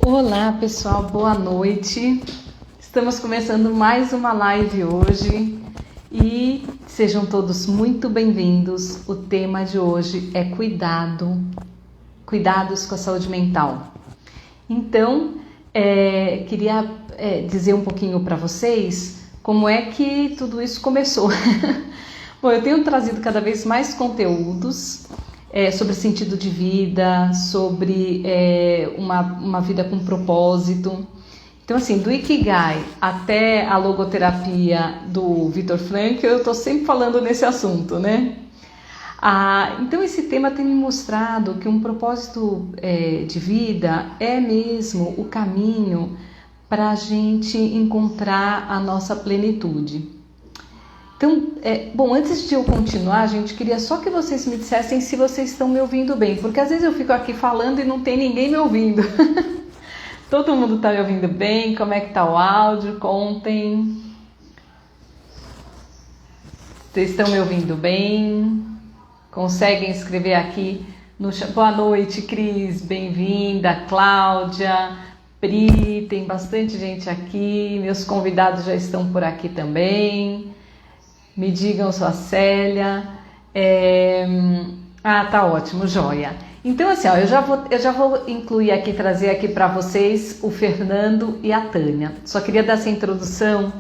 Olá pessoal, boa noite. Estamos começando mais uma live hoje e sejam todos muito bem-vindos. O tema de hoje é cuidados com a saúde mental. Então, queria dizer um pouquinho para vocês como é que tudo isso começou. Bom, eu tenho trazido cada vez mais conteúdos sobre sentido de vida, sobre uma vida com propósito. Então, assim, do Ikigai até a logoterapia do Viktor Frankl, eu estou sempre falando nesse assunto, né? Então, esse tema tem me mostrado que um propósito de vida é mesmo o caminho para a gente encontrar a nossa plenitude. Então, bom, antes de eu continuar, gente, queria só que vocês me dissessem se vocês estão me ouvindo bem, porque às vezes eu fico aqui falando e não tem ninguém me ouvindo. Todo mundo está me ouvindo bem? Como é que tá o áudio? Contem. Vocês estão me ouvindo bem? Conseguem escrever aqui no chat? Boa noite, Cris, bem-vinda, Cláudia, Pri, tem bastante gente aqui, meus convidados já estão por aqui também. Me digam, sua Célia. Tá ótimo, joia. Então, assim, ó, eu já vou incluir aqui, trazer aqui para vocês o Fernando e a Tânia. Só queria dar essa introdução,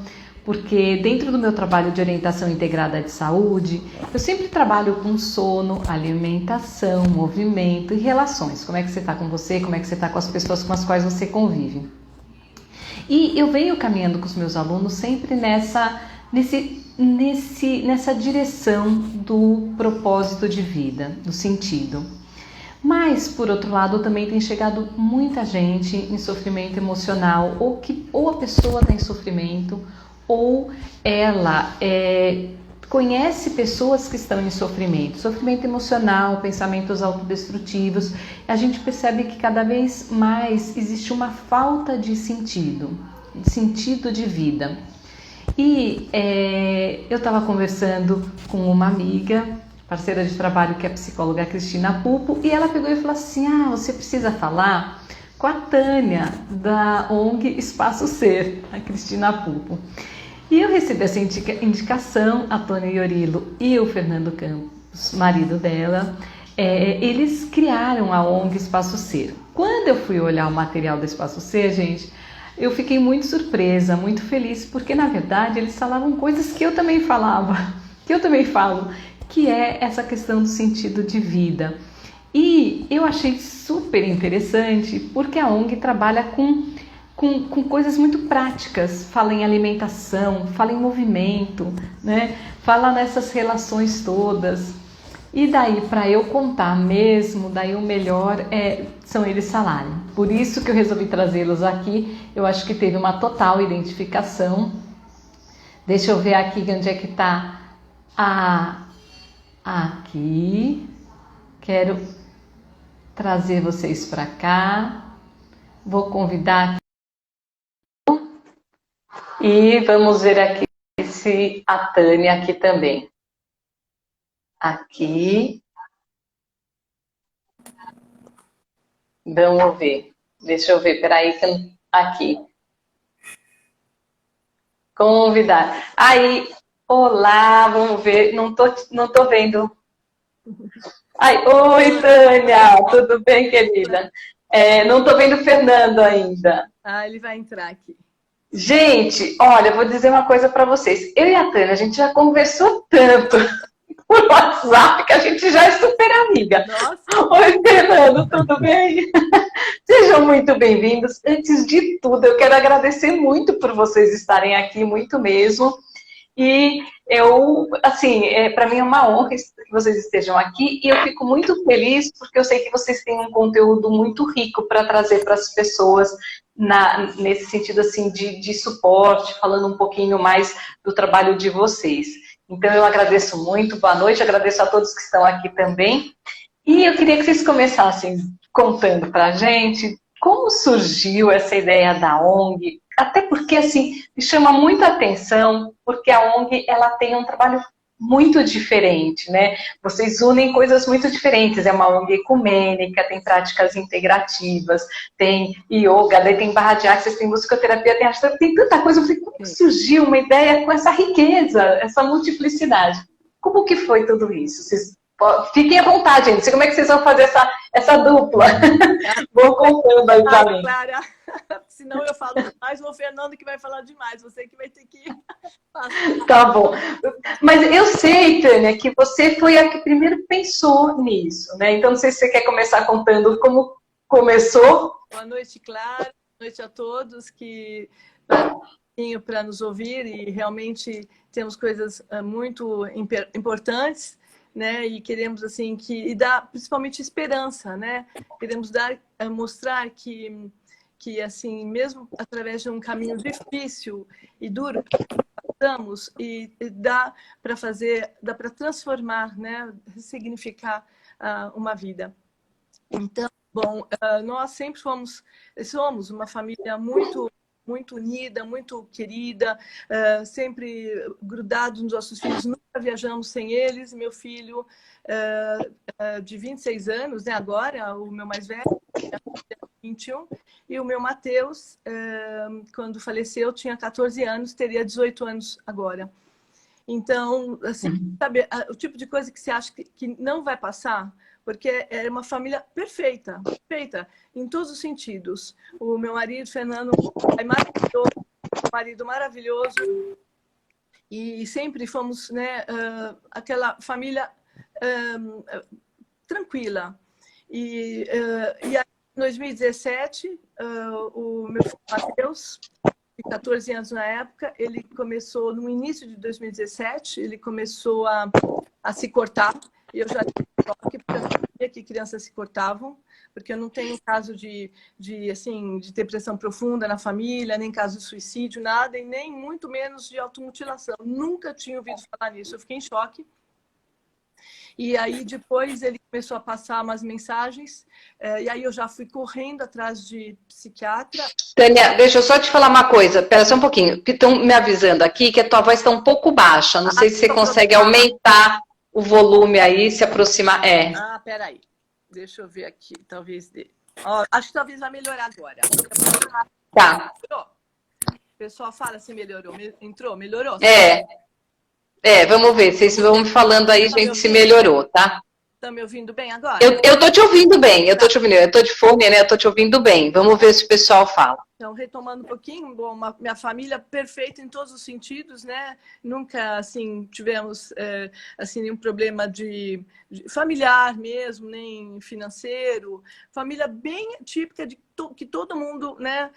porque dentro do meu trabalho de orientação integrada de saúde, eu sempre trabalho com sono, alimentação, movimento e relações. Como é que você está com você, como é que você está com as pessoas com as quais você convive. E eu venho caminhando com os meus alunos sempre nessa direção do propósito de vida, do sentido. Mas, por outro lado, também tem chegado muita gente em sofrimento emocional, ou a pessoa está em sofrimento, ou ela conhece pessoas que estão em sofrimento emocional, pensamentos autodestrutivos. A gente percebe que cada vez mais existe uma falta de sentido de vida. E eu estava conversando com uma amiga, parceira de trabalho, que é a psicóloga Cristina Pupo, e ela pegou e falou assim: você precisa falar com a Tânia, da ONG Espaço Ser, a Cristina Pupo. E eu recebi essa indicação, a Tônia Iorilo e o Fernando Campos, marido dela, eles criaram a ONG Espaço Ser. Quando eu fui olhar o material do Espaço Ser, gente, eu fiquei muito surpresa, muito feliz, porque na verdade eles falavam coisas que eu também falava, que eu também falo, que é essa questão do sentido de vida. E eu achei super interessante, porque a ONG trabalha com coisas muito práticas, fala em alimentação, fala em movimento, né? Fala nessas relações todas. E daí, para eu contar mesmo, daí o melhor são eles falarem. Por isso que eu resolvi trazê-los aqui. Eu acho que teve uma total identificação. Deixa eu ver aqui onde é que está aqui. Quero trazer vocês para cá. Vou convidar aqui. E vamos ver aqui se a Tânia aqui também. Aqui. Vamos ver. Deixa eu ver, peraí, aqui. Convidar. Aí, olá, vamos ver. Não tô vendo. Oi, Tânia, tudo bem, querida? Não tô vendo o Fernando ainda. Ele vai entrar aqui. Gente, olha, eu vou dizer uma coisa para vocês. Eu e a Tânia, a gente já conversou tanto por WhatsApp que a gente já é super amiga. Nossa. Oi, Fernando, tudo bem? Sejam muito bem-vindos. Antes de tudo, eu quero agradecer muito por vocês estarem aqui, muito mesmo. E para mim é uma honra que vocês estejam aqui e eu fico muito feliz porque eu sei que vocês têm um conteúdo muito rico para trazer para as pessoas nesse sentido assim de suporte, falando um pouquinho mais do trabalho de vocês. Então eu agradeço muito, boa noite, agradeço a todos que estão aqui também. E eu queria que vocês começassem contando para a gente como surgiu essa ideia da ONG. Até porque, assim, me chama muita atenção, porque a ONG, ela tem um trabalho muito diferente, né? Vocês unem coisas muito diferentes. É uma ONG ecumênica, tem práticas integrativas, tem yoga, daí tem barra de axis, tem musicoterapia, tem arte, tem tanta coisa. Eu falei, como que surgiu uma ideia com essa riqueza, essa multiplicidade? Como que foi tudo isso? Vocês fiquem à vontade, gente. Não sei como é que vocês vão fazer essa dupla. Vou contando aí pra mim. Clara, senão eu falo mais, o Fernando que vai falar demais, você que vai ter que passar. Tá bom. Mas eu sei, Tânia, que você foi a que primeiro pensou nisso, né? Então, não sei se você quer começar contando como começou. Boa noite, Clara. Boa noite a todos que para nos ouvir, e realmente temos coisas muito importantes, né? E queremos assim e dar principalmente esperança, né? Queremos mostrar que assim, mesmo através de um caminho difícil e duro, passamos e dá para transformar, né? Ressignificar uma vida. Então, bom, nós sempre somos uma família muito unida, muito querida, sempre grudados nos nossos filhos, nunca viajamos sem eles. Meu filho de 26 anos, né, agora, o meu mais velho, 21, e o meu Mateus, quando faleceu, tinha 14 anos, teria 18 anos agora. Então, assim, sabe, o tipo de coisa que você acha que não vai passar, porque é uma família perfeita, perfeita, em todos os sentidos. O meu marido, Fernando, é maravilhoso, um marido maravilhoso, e sempre fomos, né, aquela família tranquila. E aí, em 2017, o meu filho Mateus, de 14 anos na época, ele começou, no início de 2017, ele começou a se cortar, e eu já tive choque, porque eu não sabia que crianças se cortavam, porque eu não tenho caso de depressão profunda na família, nem caso de suicídio, nada, e nem muito menos de automutilação. Nunca tinha ouvido falar nisso, eu fiquei em choque. E aí depois ele começou a passar umas mensagens, e aí eu já fui correndo atrás de psiquiatra. Tânia, deixa eu só te falar uma coisa, espera só um pouquinho, que estão me avisando aqui que a tua voz está um pouco baixa, não sei se você consegue aumentar o volume aí, se aproximar. Peraí, deixa eu ver aqui, talvez acho que talvez vai melhorar agora. Tá. O pessoal fala se melhorou, entrou, melhorou? Vamos ver, vocês vão me falando aí, gente, se melhorou, tá? Estão me ouvindo bem agora? Eu tô te ouvindo bem, eu tô de fone, né? Eu tô te ouvindo bem. Vamos ver se o pessoal fala. Então, retomando um pouquinho, bom, minha família perfeita em todos os sentidos, né? Nunca, assim, tivemos, assim, nenhum problema de familiar mesmo, nem financeiro. Família bem típica que todo mundo, né,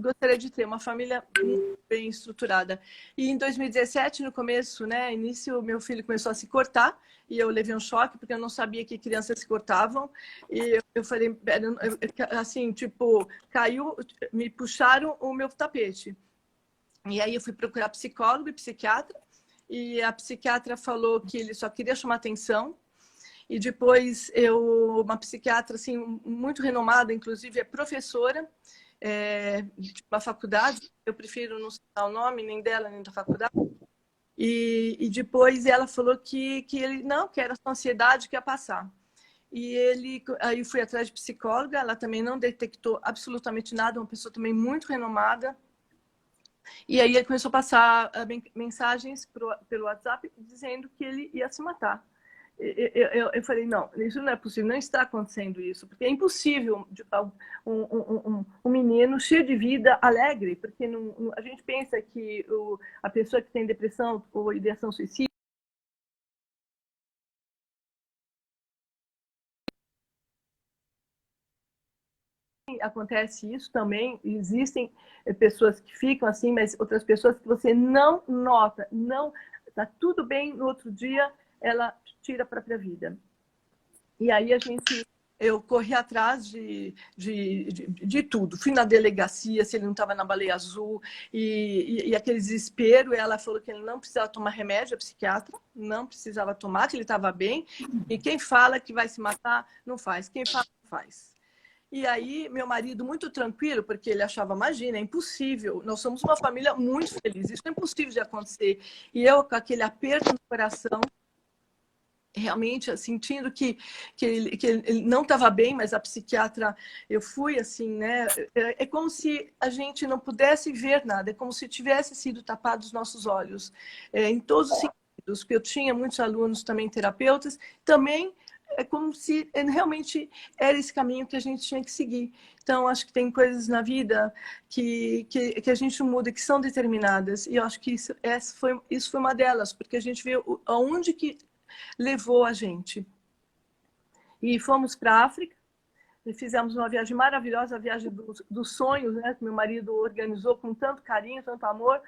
gostaria de ter. Uma família muito bem estruturada. E em 2017, no começo, né, início, meu filho começou a se cortar. E eu levei um choque, porque eu não sabia que crianças se cortavam. E eu falei, assim, tipo, caiu, me puxaram o meu tapete. E aí eu fui procurar psicólogo e psiquiatra. E a psiquiatra falou que ele só queria chamar atenção. E depois uma psiquiatra, assim, muito renomada, inclusive é professora de uma faculdade. Eu prefiro não citar o nome, nem dela, nem da faculdade. E depois ela falou que ele não, que era a ansiedade que ia passar. E aí eu fui atrás de psicóloga, ela também não detectou absolutamente nada, uma pessoa também muito renomada. E aí ele começou a passar mensagens pelo WhatsApp dizendo que ele ia se matar. Eu falei, não, isso não é possível, não está acontecendo isso, porque é impossível um menino cheio de vida, alegre, porque a gente pensa que a pessoa que tem depressão ou ideação suicida acontece isso também, existem pessoas que ficam assim, mas outras pessoas que você não nota, não, tá tudo bem, no outro dia ela tira a própria vida. E aí eu corri atrás de tudo. Fui na delegacia, se ele não estava na baleia azul, e aquele desespero. Ela falou que ele não precisava tomar remédio, a psiquiatra, não precisava tomar, que ele estava bem. E quem fala que vai se matar, não faz. Quem fala, não faz. E aí, meu marido, muito tranquilo, porque ele achava, imagina, é impossível. Nós somos uma família muito feliz, isso é impossível de acontecer. E eu, com aquele aperto no coração, realmente sentindo que ele não estava bem, mas a psiquiatra, eu fui assim, né? É como se a gente não pudesse ver nada, é como se tivesse sido tapado os nossos olhos, em todos os sentidos, porque eu tinha muitos alunos também terapeutas, também é como se realmente era esse caminho que a gente tinha que seguir. Então, acho que tem coisas na vida que a gente muda, que são determinadas, e eu acho que isso foi uma delas, porque a gente vê aonde que levou a gente. E fomos para a África, e fizemos uma viagem maravilhosa, a viagem dos sonhos, né, que meu marido organizou com tanto carinho, tanto amor.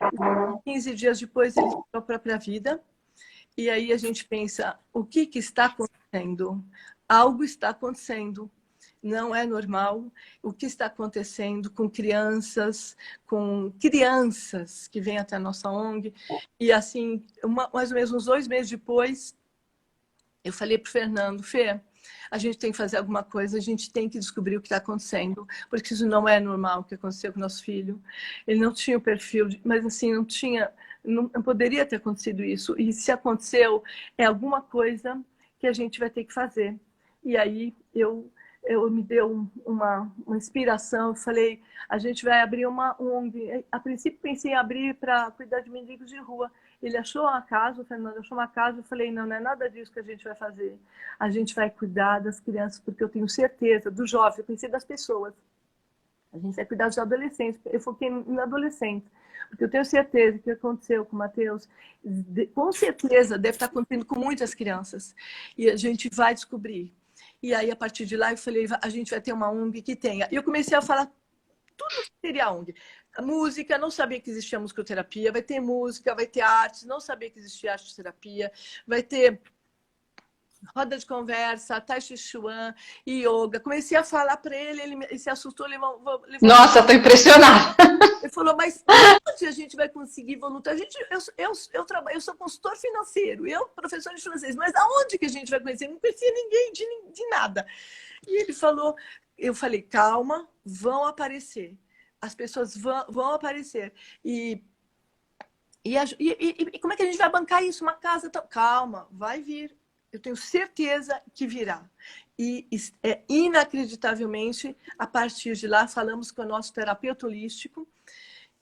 E 15 dias depois ele tirou a própria vida. E aí a gente pensa, o que está acontecendo? Algo está acontecendo. Não é normal o que está acontecendo com crianças que vêm até a nossa ONG. E assim, mais ou menos uns 2 meses depois, eu falei para o Fernando, Fê, a gente tem que fazer alguma coisa, a gente tem que descobrir o que está acontecendo, porque isso não é normal o que aconteceu com o nosso filho. Ele não tinha o perfil, mas assim, não poderia ter acontecido isso. E se aconteceu, é alguma coisa que a gente vai ter que fazer. E aí eu me deu uma inspiração, eu falei, a gente vai abrir uma ONG. A princípio pensei em abrir para cuidar de mendigos de rua. Ele achou uma casa, o Fernando achou uma casa, eu falei, não é nada disso que a gente vai fazer. A gente vai cuidar das crianças, porque eu tenho certeza, dos jovens, eu pensei das pessoas. A gente vai cuidar dos adolescentes, eu foquei no adolescente. Porque eu tenho certeza que o que aconteceu com o Matheus, com certeza deve estar acontecendo com muitas crianças. E a gente vai descobrir. E aí, a partir de lá, eu falei, a gente vai ter uma ONG que tenha. E eu comecei a falar tudo que seria ONG. A música, não sabia que existia musicoterapia, vai ter música, vai ter artes, não sabia que existia arte-terapia, vai ter roda de conversa, tai chi chuan, yoga. Comecei a falar para ele, ele se assustou, ele Nossa, estou impressionada. Ele falou, mas onde a gente vai conseguir voluntário? Eu sou consultor financeiro, eu professor de francês, mas aonde que a gente vai conhecer? Não conhecia ninguém de nada. E ele falou, eu falei, calma, vão aparecer. As pessoas vão aparecer. E como é que a gente vai bancar isso? Uma casa? Calma, vai vir. Eu tenho certeza que virá. E inacreditavelmente, a partir de lá, falamos com o nosso terapeuta holístico,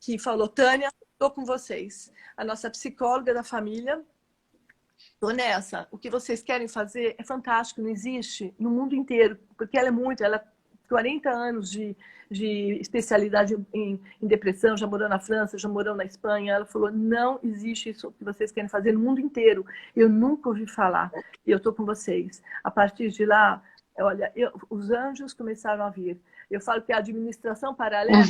que falou, Tânia, estou com vocês. A nossa psicóloga da família, estou nessa. O que vocês querem fazer é fantástico, não existe no mundo inteiro, porque ela é 40 anos de especialidade em depressão, já morou na França, já morou na Espanha. Ela falou, não existe isso que vocês querem fazer no mundo inteiro. Eu nunca ouvi falar. E eu estou com vocês. A partir de lá, olha, os anjos começaram a vir. Eu falo que a administração paralela,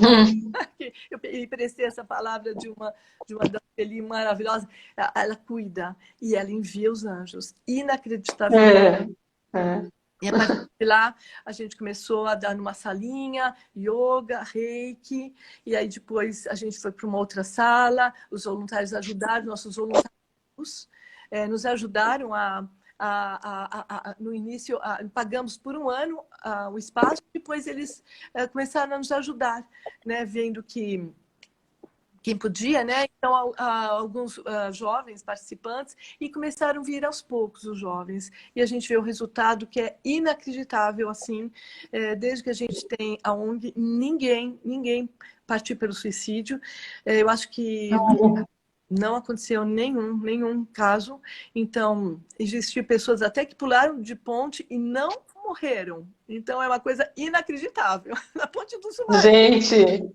eu emprestei essa palavra de uma Dani maravilhosa, ela cuida e ela envia os anjos. Inacreditável. E a partir de lá, a gente começou a dar numa salinha, yoga, reiki, e aí depois a gente foi para uma outra sala, os voluntários ajudaram, nossos voluntários nos ajudaram no início, pagamos por um ano o espaço, depois eles começaram a nos ajudar, né, vendo que quem podia, né? Então, alguns jovens participantes, e começaram a vir aos poucos os jovens. E a gente vê o resultado que é inacreditável, assim, desde que a gente tem a ONG, ninguém partiu pelo suicídio. Eu acho que não aconteceu nenhum caso. Então, existiam pessoas até que pularam de ponte e não morreram. Então, é uma coisa inacreditável. Na ponte do Sumaré. Gente!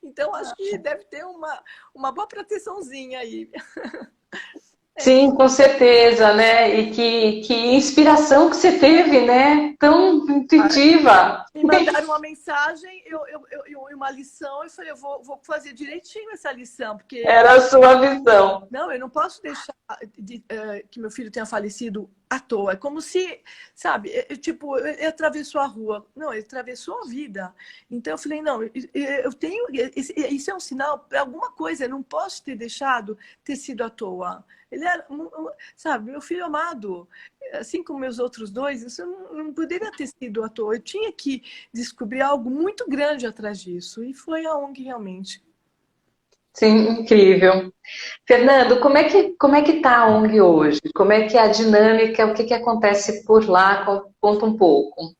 Então, acho que deve ter uma boa proteçãozinha aí. Sim, com certeza, né? E que inspiração que você teve, né? Tão intuitiva. Me mandaram uma mensagem, uma lição, eu falei, eu vou fazer direitinho essa lição, porque... Era a sua visão. Não, eu não posso deixar que meu filho tenha falecido à toa. É como se, sabe, tipo, ele atravessou a rua. Não, ele atravessou a vida. Então eu falei, não, eu tenho. Isso é um sinal para alguma coisa, eu não posso ter deixado ter sido à toa. Ele era, sabe, meu filho amado, assim como meus outros dois, isso não poderia ter sido à toa. Eu tinha que descobrir algo muito grande atrás disso. E foi a ONG realmente. Sim, incrível. Fernando, como é que tá a ONG hoje? Como é que é a dinâmica? O que que acontece por lá? Conta um pouco.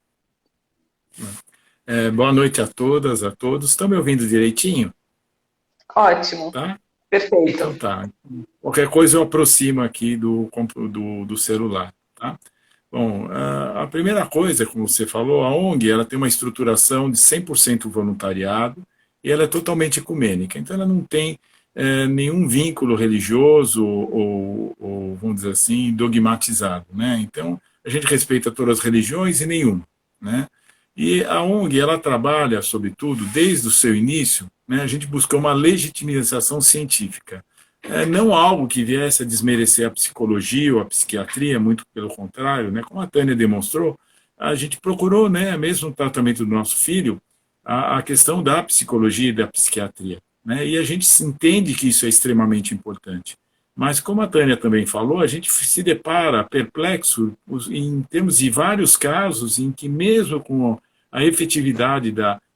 Boa noite a todas, a todos. Estão me ouvindo direitinho? Ótimo, Tá? Então perfeito. tá. Qualquer coisa eu aproximo aqui do celular, tá? Bom, a primeira coisa, como você falou, a ONG ela tem uma estruturação de 100% voluntariado e ela é totalmente ecumênica. Então ela não tem nenhum vínculo religioso ou, vamos dizer assim, dogmatizado, né? Então a gente respeita todas as religiões e nenhum, né? E a ONG, ela trabalha, sobretudo, desde o seu início, né, a gente buscou uma legitimização científica. Não algo que viesse a desmerecer a psicologia ou a psiquiatria, muito pelo contrário, né, como a Tânia demonstrou, a gente procurou, né, mesmo no tratamento do nosso filho, a questão da psicologia e da psiquiatria. Né, e a gente entende que isso é extremamente importante. Mas, como a Tânia também falou, a gente se depara perplexo em termos de vários casos em que, mesmo com a efetividade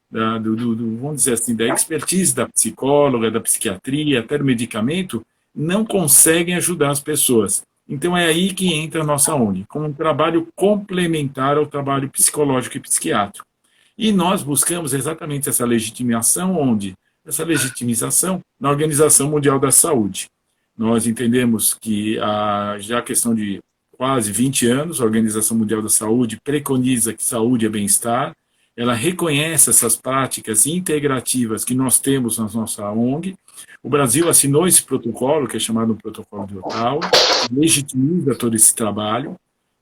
vamos dizer assim, da expertise da psicóloga, da psiquiatria, até do medicamento, não conseguem ajudar as pessoas. Então é aí que entra a nossa ONG, como um trabalho complementar ao trabalho psicológico e psiquiátrico. E nós buscamos exatamente essa legitimação onde? Essa legitimização na Organização Mundial da Saúde. Nós entendemos que já a questão de quase 20 anos, a Organização Mundial da Saúde preconiza que saúde é bem-estar, ela reconhece essas práticas integrativas que nós temos na nossa ONG. O Brasil assinou esse protocolo, que é chamado Protocolo de Ottawa, que legitimiza todo esse trabalho,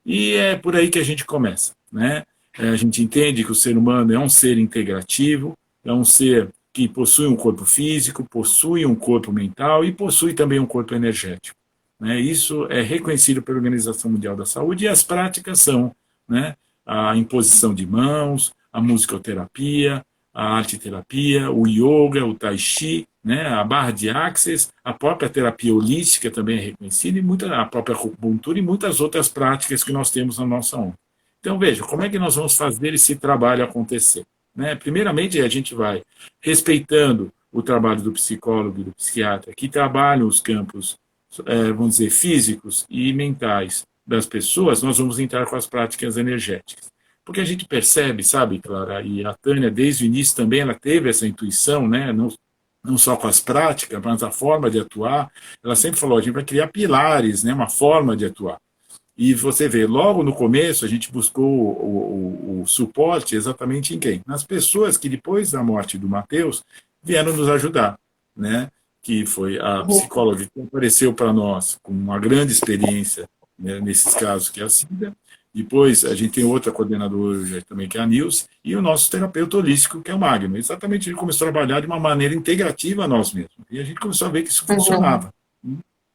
e é por aí que a gente começa. Né? A gente entende que o ser humano é um ser integrativo, é um ser que possui um corpo físico, possui um corpo mental e possui também um corpo energético. Né? Isso é reconhecido pela Organização Mundial da Saúde e as práticas são, né, a imposição de mãos, a musicoterapia, a arte-terapia, o yoga, o tai chi, né, a barra de axis, a própria terapia holística também é reconhecida, e a própria acupuntura e muitas outras práticas que nós temos na nossa ONG. Então, veja, como é que nós vamos fazer esse trabalho acontecer? Né? Primeiramente, a gente vai respeitando o trabalho do psicólogo e do psiquiatra, que trabalham os campos, vamos dizer, físicos e mentais das pessoas, nós vamos entrar com as práticas energéticas. Porque a gente percebe, sabe, Clara, e a Tânia, desde o início também, ela teve essa intuição, né, não só com as práticas, mas a forma de atuar, ela sempre falou, a gente vai criar pilares, né, uma forma de atuar. E você vê, logo no começo, a gente buscou o suporte exatamente em quem? Nas pessoas que, depois da morte do Mateus, vieram nos ajudar, né? Que foi a psicóloga que apareceu para nós com uma grande experiência, né, nesses casos, que é a Cida. Depois, a gente tem outra coordenadora também, que é a Nilce, e o nosso terapeuta holístico, que é o Magno. Exatamente, ele começou a trabalhar de uma maneira integrativa a nós mesmos. E a gente começou a ver que isso funcionava.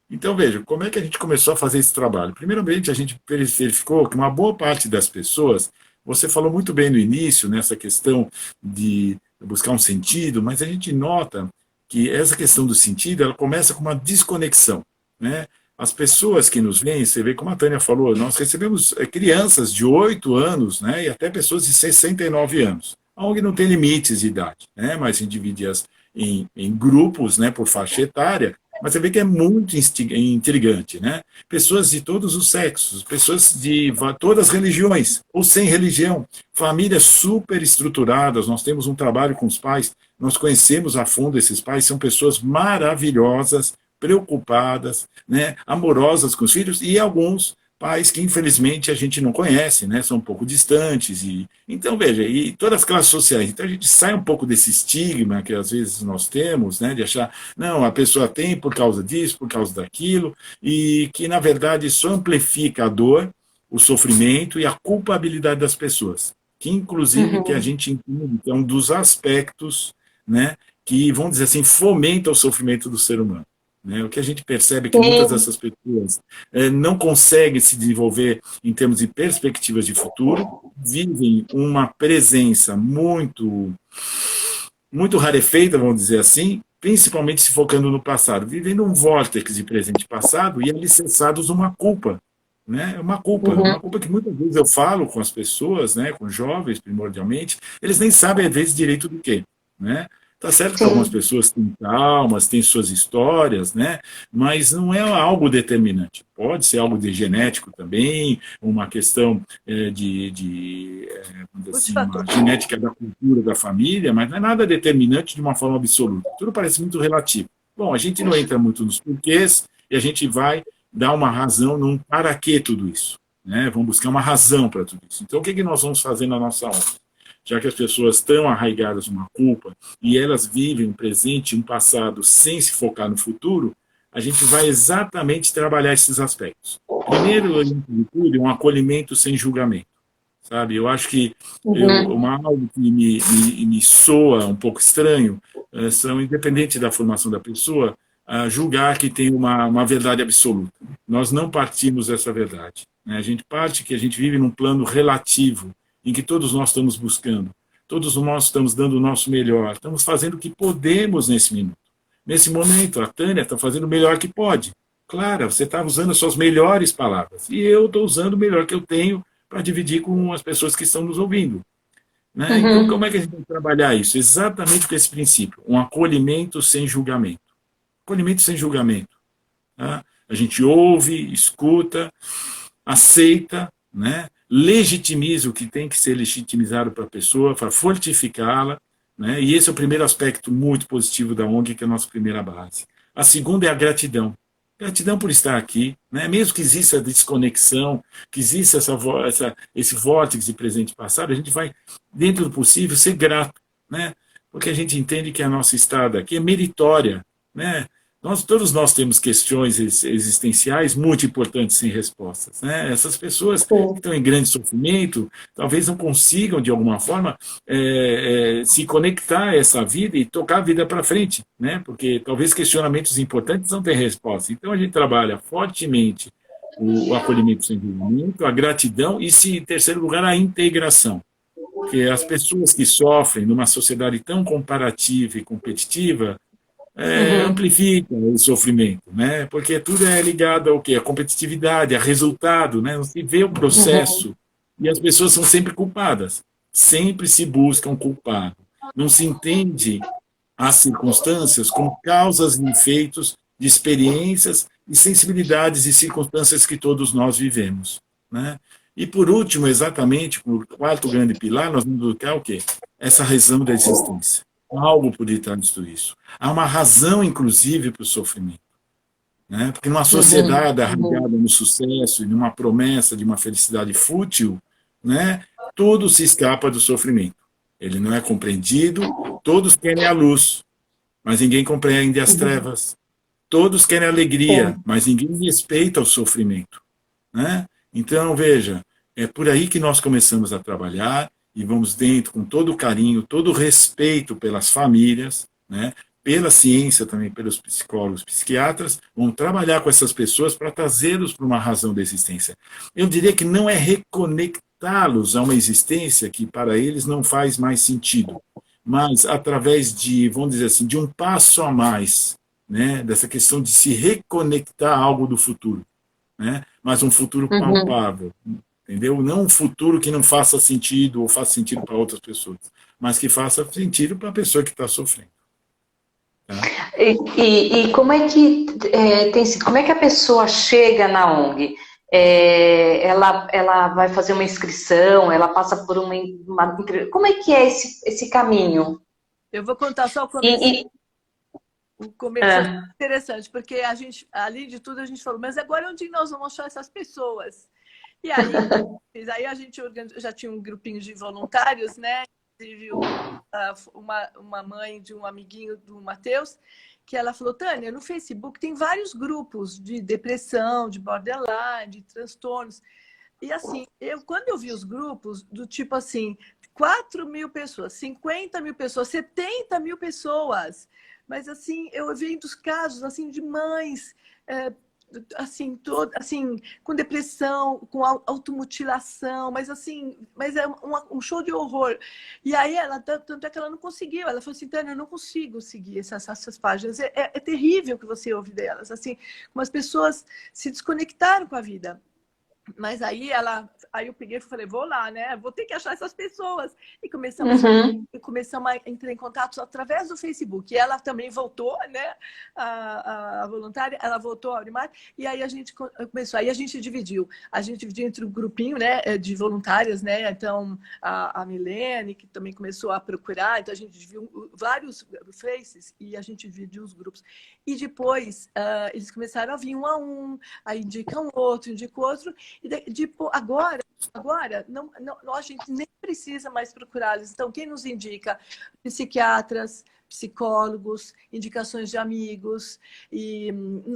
Então, veja, como é que a gente começou a fazer esse trabalho? Primeiramente, a gente verificou que uma boa parte das pessoas, você falou muito bem no início, nessa questão de buscar um sentido, mas a gente nota que essa questão do sentido, ela começa com uma desconexão, né? As pessoas que nos veem, você vê como a Tânia falou, nós recebemos crianças de 8 anos, né, e até pessoas de 69 anos. A ONG não tem limites de idade, né, mas a gente divide-as em grupos, né, por faixa etária, mas você vê que é muito intrigante, né? Pessoas de todos os sexos, pessoas de todas as religiões, ou sem religião, famílias super estruturadas, nós temos um trabalho com os pais, nós conhecemos a fundo esses pais, são pessoas maravilhosas, preocupadas, né, amorosas com os filhos, e alguns pais que infelizmente a gente não conhece, né, são um pouco distantes. Então, veja, e todas as classes sociais, então a gente sai um pouco desse estigma que às vezes nós temos, né, de achar, não, a pessoa tem por causa disso, por causa daquilo, e que na verdade isso amplifica a dor, o sofrimento e a culpabilidade das pessoas, que inclusive que a gente entende que é um dos aspectos, né, que, vamos dizer assim, fomenta o sofrimento do ser humano. né? O que a gente percebe é que muitas Sim. dessas pessoas não conseguem se desenvolver em termos de perspectivas de futuro, vivem uma presença muito rarefeita, vamos dizer assim, principalmente se focando no passado, vivendo um vórtice de presente e passado e alicerçados numa culpa, né? Uma Uhum. culpa que muitas vezes eu falo com as pessoas, né, com jovens primordialmente, eles nem sabem às vezes direito do que, né? Tá certo que algumas Sim. pessoas têm traumas, têm suas histórias, né? Mas não é algo determinante. Pode ser algo de genético também, uma questão vamos dizer assim, uma Multifator. genética da cultura da família, mas não é nada determinante de uma forma absoluta. Tudo parece muito relativo. Bom, a gente não entra muito nos porquês e a gente vai dar uma razão num para que tudo isso, né? Vamos buscar uma razão para tudo isso. Então, o que nós vamos fazer na nossa onda? Já que as pessoas estão arraigadas numa culpa e elas vivem um presente e um passado sem se focar no futuro, a gente vai exatamente trabalhar esses aspectos. Primeiro, antes de tudo, um acolhimento sem julgamento, sabe? Eu acho que Uhum. algo que me soa um pouco estranho são, independente da formação da pessoa, julgar que tem uma verdade absoluta. Nós não partimos dessa verdade, né? A gente parte que a gente vive num plano relativo, em que todos nós estamos buscando, todos nós estamos dando o nosso melhor, estamos fazendo o que podemos nesse minuto. Nesse momento, a Tânia está fazendo o melhor que pode. Claro, você está usando as suas melhores palavras, e eu estou usando o melhor que eu tenho para dividir com as pessoas que estão nos ouvindo, né? Então, como é Uhum. que a gente vai trabalhar isso? Exatamente com esse princípio, um acolhimento sem julgamento. Acolhimento sem julgamento. Tá? A gente ouve, escuta, aceita, né? Legitimiza o que tem que ser legitimizado para a pessoa, para fortificá-la, né? E esse é o primeiro aspecto muito positivo da ONG, que é a nossa primeira base. A segunda é a gratidão. Gratidão por estar aqui, né? Mesmo que exista desconexão, que exista esse vórtice de presente e passado, a gente vai, dentro do possível, ser grato, né? Porque a gente entende que a nossa estada aqui é meritória, né? Todos nós temos questões existenciais muito importantes sem respostas, né? Essas pessoas que Sim. estão em grande sofrimento talvez não consigam, de alguma forma, se conectar a essa vida e tocar a vida para frente, né? Porque talvez questionamentos importantes não têm resposta. Então a gente trabalha fortemente o acolhimento sem julgamento, a gratidão e, se, em terceiro lugar, a integração. Porque as pessoas que sofrem numa sociedade tão comparativa e competitiva Uhum. amplifica o sofrimento, né? Porque tudo é ligado ao quê? A competitividade, a resultado, né? Não se vê o Uhum. processo e as pessoas são sempre culpadas, sempre se busca um culpado. Não se entende as circunstâncias como causas e efeitos de experiências e sensibilidades e circunstâncias que todos nós vivemos, né? E por último, exatamente, o quarto grande pilar, nós vamos buscar o quê? Essa razão da existência. Algo por detrás de tudo isso. Há uma razão, inclusive, para o sofrimento, né? Porque numa Uhum. sociedade arraigada Uhum. no sucesso e numa promessa de uma felicidade fútil, né? Tudo se escapa do sofrimento. Ele não é compreendido, todos querem a luz, mas ninguém compreende as Uhum. trevas. Todos querem alegria, Sim. mas ninguém respeita o sofrimento, né? Então, veja, é por aí que nós começamos a trabalhar e vamos dentro com todo o carinho, todo o respeito pelas famílias, né? Pela ciência também, pelos psicólogos, psiquiatras, vamos trabalhar com essas pessoas para trazê-los para uma razão da existência. Eu diria que não é reconectá-los a uma existência que para eles não faz mais sentido, mas através de, vamos dizer assim, de um passo a mais, né? Dessa questão de se reconectar a algo do futuro, né? Mas um futuro Uhum. palpável, entendeu? Não um futuro que não faça sentido ou faça sentido para outras pessoas, mas que faça sentido para a pessoa que está sofrendo. Tá? E como é que tem sido? Como é que a pessoa chega na ONG? Ela vai fazer uma inscrição? Ela passa por como é que é esse caminho? Eu vou contar só o E, começo. e- O começo foi ah, interessante, porque a gente, além de tudo, a gente falou, mas agora onde nós vamos achar essas pessoas? E aí a gente já tinha um grupinho de voluntários, né? Inclusive uma mãe de um amiguinho do Matheus, que ela falou, Tânia, no Facebook tem vários grupos de depressão, de borderline, de transtornos. E assim, quando eu vi os grupos, do tipo assim, 4.000 pessoas, 50.000 pessoas, 70.000 pessoas Mas assim, eu venho dos casos assim de mães assim, com depressão, com automutilação, mas é um show de horror. E aí ela, tanto é que ela não conseguiu, ela falou assim, Tânia, eu não consigo seguir essas páginas, é terrível o que você ouve delas, assim, como as pessoas se desconectaram com a vida. Mas aí eu peguei e falei, vou lá, né? Vou ter que achar essas pessoas. E começamos a entrar em contato através do Facebook. E ela também voltou, né? A voluntária, ela voltou a Aurimar. E aí a gente começou. Aí a gente dividiu. A gente dividiu entre um grupinho, né? De voluntárias, né? Então, a Milene, que também começou a procurar. Então, a gente dividiu vários faces e a gente dividiu os grupos. E depois, eles começaram a vir um a um. Aí indica um outro, indica outro. E agora não, a gente nem precisa mais procurá-los. Então, quem nos indica? Psiquiatras, psicólogos, indicações de amigos. E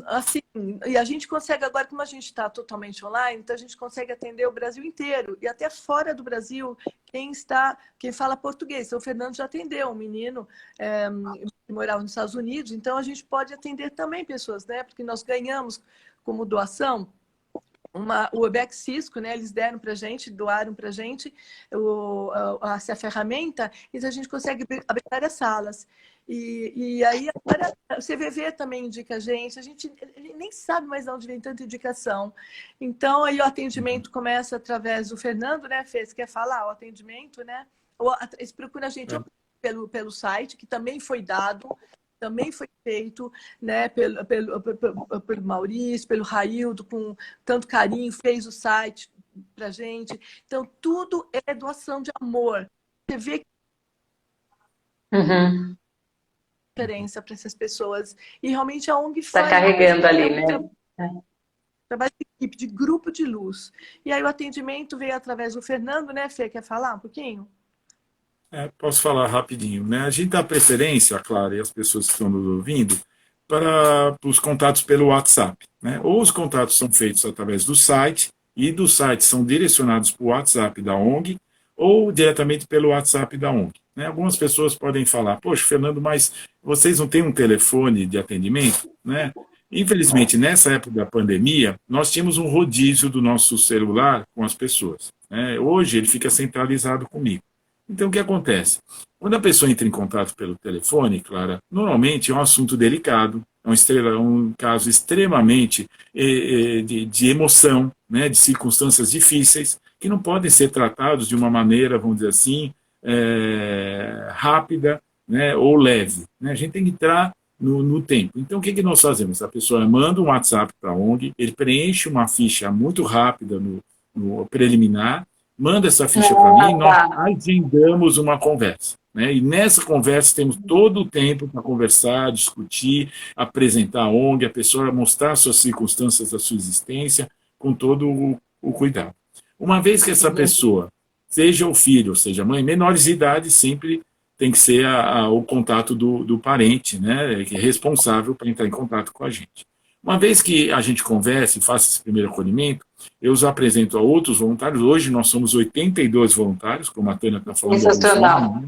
assim, e a gente consegue agora, como a gente está totalmente online, então a gente consegue atender o Brasil inteiro. E até fora do Brasil, quem fala português. Então, o Fernando já atendeu um menino que morava nos Estados Unidos. Então, a gente pode atender também pessoas, né? Porque nós ganhamos como doação o Webex Cisco, né? Eles deram para a gente, doaram para a gente essa ferramenta, então a gente consegue abrir várias salas. E aí agora o CVV também indica a gente nem sabe mais de onde vem tanta indicação. Então aí o atendimento começa através do Fernando, né, Fê? Você quer falar? O atendimento, né? Eles procuram a gente pelo site, que também foi dado. Também foi feito, né, pelo Maurício, pelo Raildo, com tanto carinho, fez o site para a gente. Então, tudo é doação de amor. Você vê que diferença para essas pessoas. E realmente a ONG faz. Está carregando ali, né? Trabalho de equipe, de grupo de luz. E aí o atendimento veio através do Fernando, né, Fê? Quer falar um pouquinho? Posso falar rapidinho, né? A gente dá preferência, claro, e as pessoas que estão nos ouvindo, para os contatos pelo WhatsApp, né? Ou os contatos são feitos através do site, e do site são direcionados para o WhatsApp da ONG, ou diretamente pelo WhatsApp da ONG, né? Algumas pessoas podem falar, poxa, Fernando, mas vocês não têm um telefone de atendimento, né? Infelizmente, nessa época da pandemia, nós tínhamos um rodízio do nosso celular com as pessoas, né? Hoje ele fica centralizado comigo. Então, o que acontece? Quando a pessoa entra em contato pelo telefone, Clara, normalmente é um assunto delicado, é um caso extremamente de emoção, né, de circunstâncias difíceis, que não podem ser tratados de uma maneira, vamos dizer assim, rápida, né, ou leve, né? A gente tem que entrar no tempo. Então, o que nós fazemos? A pessoa manda um WhatsApp para a ONG, ele preenche uma ficha muito rápida no preliminar, manda essa ficha para mim, nós agendamos uma conversa, né? E nessa conversa temos todo o tempo para conversar, discutir, apresentar a ONG, a pessoa mostrar suas circunstâncias da sua existência, com todo o cuidado. Uma vez que essa pessoa, seja o filho, ou seja a mãe, menores de idade, sempre tem que ser o contato do parente, né, que é responsável para entrar em contato com a gente. Uma vez que a gente conversa e faça esse primeiro acolhimento, eu os apresento a outros voluntários. Hoje nós somos 82 voluntários, como a Tânia está falando. Sensacional.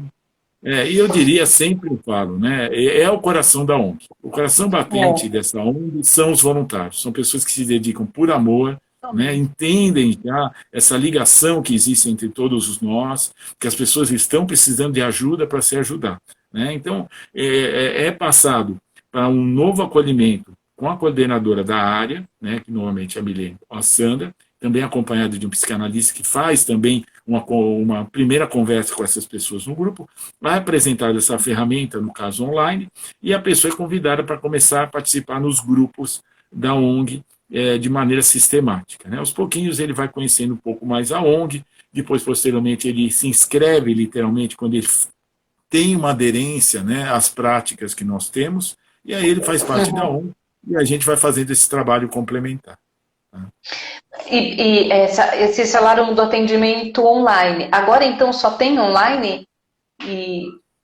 E eu diria, sempre eu falo, né, é o coração da ONG. O coração batente dessa ONG são os voluntários. São pessoas que se dedicam por amor, né, entendem já essa ligação que existe entre todos nós, que as pessoas estão precisando de ajuda para se ajudar, né? Então, é passado para um novo acolhimento com a coordenadora da área, né, que normalmente é a Milene, a Sandra, também acompanhada de um psicanalista que faz também uma primeira conversa com essas pessoas no grupo, vai apresentar essa ferramenta, no caso online, e a pessoa é convidada para começar a participar nos grupos da ONG de maneira sistemática, né? Aos pouquinhos ele vai conhecendo um pouco mais a ONG, depois, posteriormente, ele se inscreve literalmente quando ele tem uma aderência, né, às práticas que nós temos, e aí ele faz parte da ONG, e a gente vai fazendo esse trabalho complementar. Tá? Esse salário do atendimento online, agora então só tem online?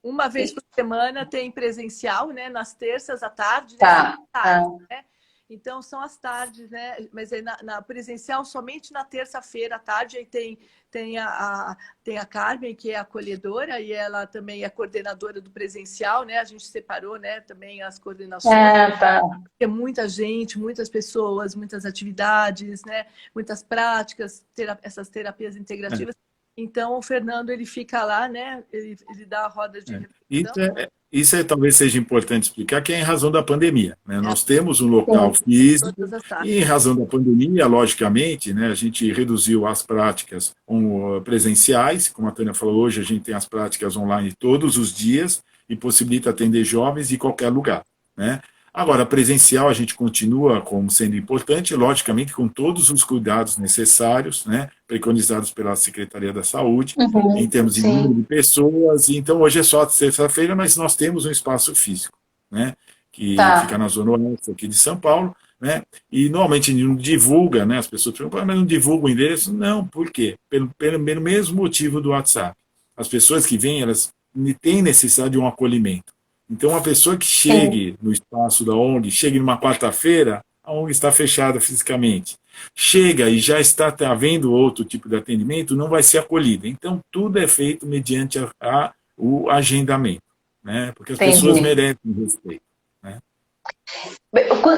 Uma vez por semana tem presencial, né? Nas terças à tarde. Tá. Né? Então, são as tardes, né? Mas é na presencial somente na terça-feira à tarde. Aí tem a Carmen, que é acolhedora, e ela também é coordenadora do presencial, né? A gente separou, né, também as coordenações. Ah, tá. É muita gente, muitas pessoas, muitas atividades, né? Muitas práticas, essas terapias integrativas. Então, o Fernando, ele fica lá, né? Ele dá a roda de reflexão. Isso talvez seja importante explicar, que é em razão da pandemia, né? Nós temos um local físico e, em razão da pandemia, logicamente, né, a gente reduziu as práticas presenciais. Como a Tânia falou, hoje a gente tem as práticas online todos os dias e possibilita atender jovens de qualquer lugar, né? Agora, presencial a gente continua como sendo importante, logicamente com todos os cuidados necessários, né, preconizados pela Secretaria da Saúde, em termos de número de pessoas. Então, hoje é só terça-feira, mas nós temos um espaço físico, né, que fica na Zona Oeste aqui de São Paulo, né, e normalmente não divulga, né, as pessoas perguntam, mas não divulga o endereço? Não, por quê? Pelo mesmo motivo do WhatsApp. As pessoas que vêm, elas têm necessidade de um acolhimento. Então, uma pessoa que chegue no espaço da ONG, chegue numa quarta-feira, a ONG está fechada fisicamente. Chega e já está havendo outro tipo de atendimento, não vai ser acolhida. Então, tudo é feito mediante o agendamento, né? Porque as pessoas merecem respeito. Né?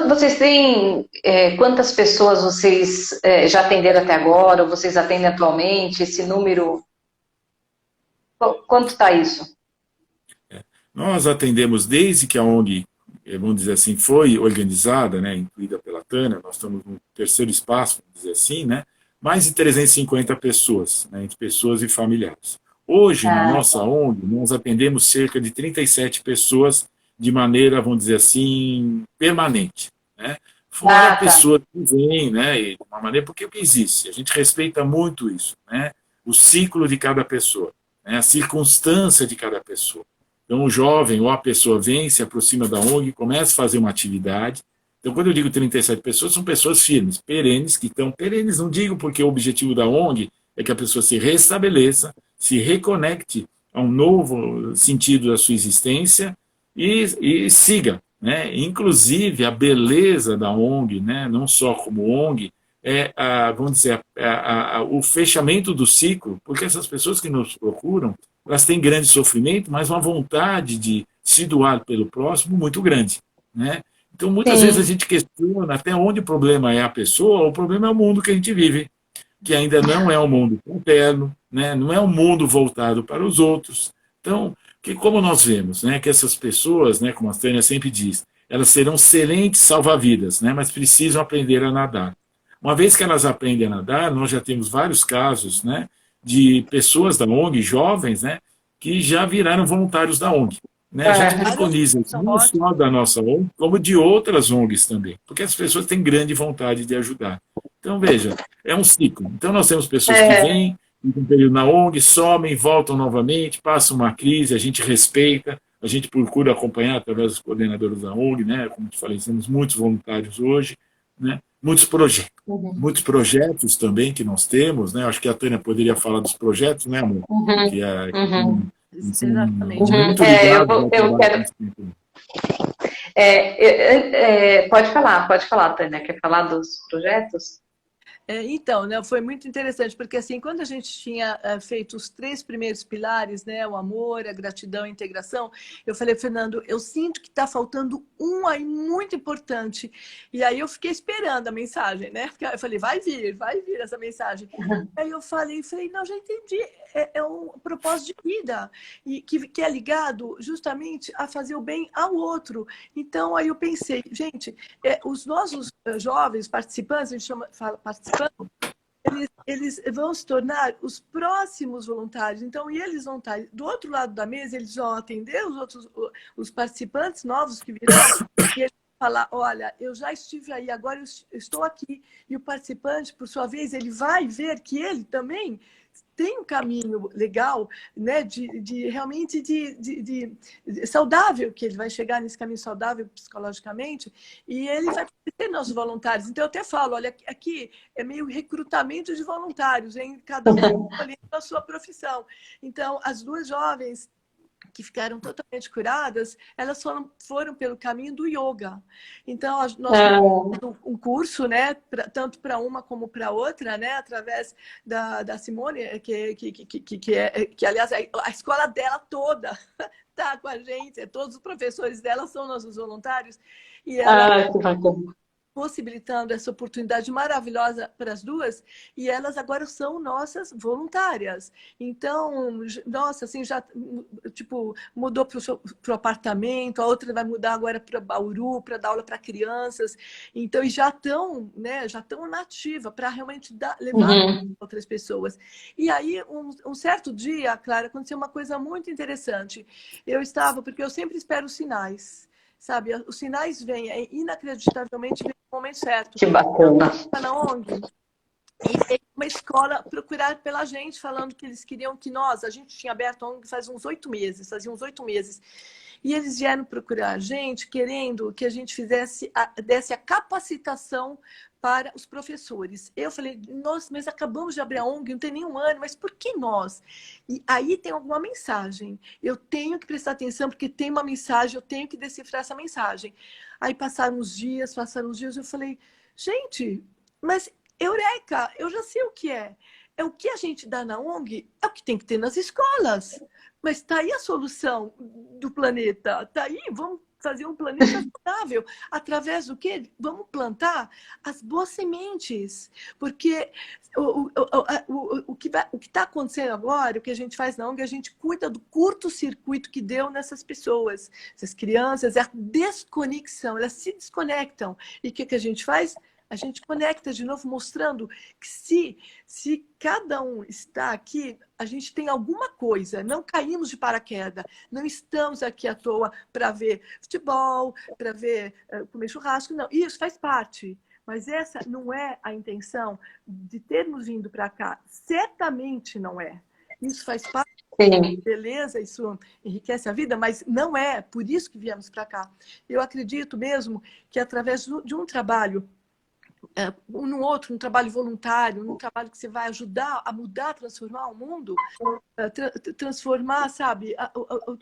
Vocês têm quantas pessoas vocês já atenderam até agora, ou vocês atendem atualmente? Esse número, quanto está isso? Nós atendemos desde que a ONG, vamos dizer assim, foi organizada, né, incluída pela Tânia, nós estamos no terceiro espaço, vamos dizer assim, né, mais de 350 pessoas, né, entre pessoas e familiares. Hoje, na nossa ONG, nós atendemos cerca de 37 pessoas de maneira, vamos dizer assim, permanente, né. Fora pessoas que vêm, né, de uma maneira, porque o que existe? A gente respeita muito isso, né, o ciclo de cada pessoa, né, a circunstância de cada pessoa. Então, o jovem ou a pessoa vem, se aproxima da ONG, começa a fazer uma atividade. Então, quando eu digo 37 pessoas, são pessoas firmes, perenes, que estão perenes, não digo porque o objetivo da ONG é que a pessoa se restabeleça, se reconecte a um novo sentido da sua existência e siga, né? Inclusive, a beleza da ONG, né? Não só como ONG, vamos dizer, o fechamento do ciclo, porque essas pessoas que nos procuram, elas têm grande sofrimento, mas uma vontade de se doar pelo próximo muito grande, né? Então, muitas vezes a gente questiona até onde o problema é a pessoa, o problema é o mundo que a gente vive, que ainda não é um mundo fraterno, né? Não é um mundo voltado para os outros. Então, como nós vemos, né, que essas pessoas, né, como a Tânia sempre diz, elas serão excelentes salva-vidas, né, mas precisam aprender a nadar. Uma vez que elas aprendem a nadar, nós já temos vários casos, né, de pessoas da ONG, jovens, né, que já viraram voluntários da ONG. Né? A gente preconiza isso não só da nossa ONG, como de outras ONGs também, porque as pessoas têm grande vontade de ajudar. Então, veja, é um ciclo. Então, nós temos pessoas que vêm, ficam um período na ONG, somem, voltam novamente, passam uma crise, a gente respeita, a gente procura acompanhar através dos coordenadores da ONG, né? Como te falei, temos muitos voluntários hoje, né? Muitos projetos também que nós temos, né? Acho que a Tânia poderia falar dos projetos, né, amor? Que Exatamente. Muito ligado eu quero... pode falar, Tânia, quer falar dos projetos? Então, né, foi muito interessante, porque assim, quando a gente tinha feito os 3 primeiros pilares, né, o amor, a gratidão e a integração, eu falei, Fernando, eu sinto que está faltando um aí muito importante. E aí eu fiquei esperando a mensagem, né? Eu falei, vai vir essa mensagem. Aí eu falei, não, já entendi, é um propósito de vida, e que é ligado justamente a fazer o bem ao outro. Então, aí eu pensei, gente, os nossos jovens participantes, a gente fala participantes, eles vão se tornar os próximos voluntários. Então, e eles vão estar do outro lado da mesa, eles vão atender os participantes novos que virão, e eles vão falar, olha, eu já estive aí, agora eu estou aqui. E o participante, por sua vez, ele vai ver que ele também tem um caminho legal, né, realmente de saudável, que ele vai chegar nesse caminho saudável psicologicamente, e ele vai ter nossos voluntários. Então, eu até falo, olha, aqui é meio recrutamento de voluntários, em cada um escolhendo a sua profissão. Então, as 2 jovens que ficaram totalmente curadas, elas foram pelo caminho do yoga. Então, nós temos um curso, né, tanto para uma como para outra, né, através da Simone, que aliás, a escola dela toda está com a gente, todos os professores dela são nossos voluntários, e ela... Que bacana. possibilitando essa oportunidade maravilhosa para as duas, e elas agora são nossas voluntárias. Então, nossa, assim, já, tipo, mudou para o apartamento, a outra vai mudar agora para Bauru, para dar aula para crianças. Então, e já estão, né, já estão na ativa para realmente levar outras pessoas. E aí, um certo dia, Clara, aconteceu uma coisa muito interessante. Eu estava, porque eu sempre espero sinais. Sabe, os sinais vêm, inacreditavelmente, vêm no momento certo. Que bacana. Na ONG, e veio uma escola procurar pela gente, falando que eles queriam que a gente tinha aberto a ONG fazia uns 8 meses. E eles vieram procurar a gente, querendo que a gente desse a capacitação para os professores. Eu falei, nós, mas acabamos de abrir a ONG, não tem nenhum ano, mas por que nós? E aí tem alguma mensagem. Eu tenho que prestar atenção, porque tem uma mensagem, eu tenho que decifrar essa mensagem. Aí passaram os dias, eu falei, gente, mas eureka, eu já sei o que é. É o que a gente dá na ONG, é o que tem que ter nas escolas. Mas está aí a solução do planeta. Está aí, vamos fazer um planeta saudável. Através do quê? Vamos plantar as boas sementes. Porque o que está acontecendo agora, o que a gente faz na ONG, a gente cuida do curto-circuito que deu nessas pessoas. Essas crianças, a desconexão, elas se desconectam. E o que a gente faz? A gente conecta de novo, mostrando que se cada um está aqui, a gente tem alguma coisa. Não caímos de paraquedas. Não estamos aqui à toa para ver futebol, para ver comer churrasco. Não, isso faz parte. Mas essa não é a intenção de termos vindo para cá. Certamente não é. Isso faz parte. Sim. Beleza, isso enriquece a vida, mas não é por isso que viemos para cá. Eu acredito mesmo que através de um trabalho no outro, um trabalho voluntário, um trabalho que você vai ajudar a mudar, transformar o mundo, transformar, sabe,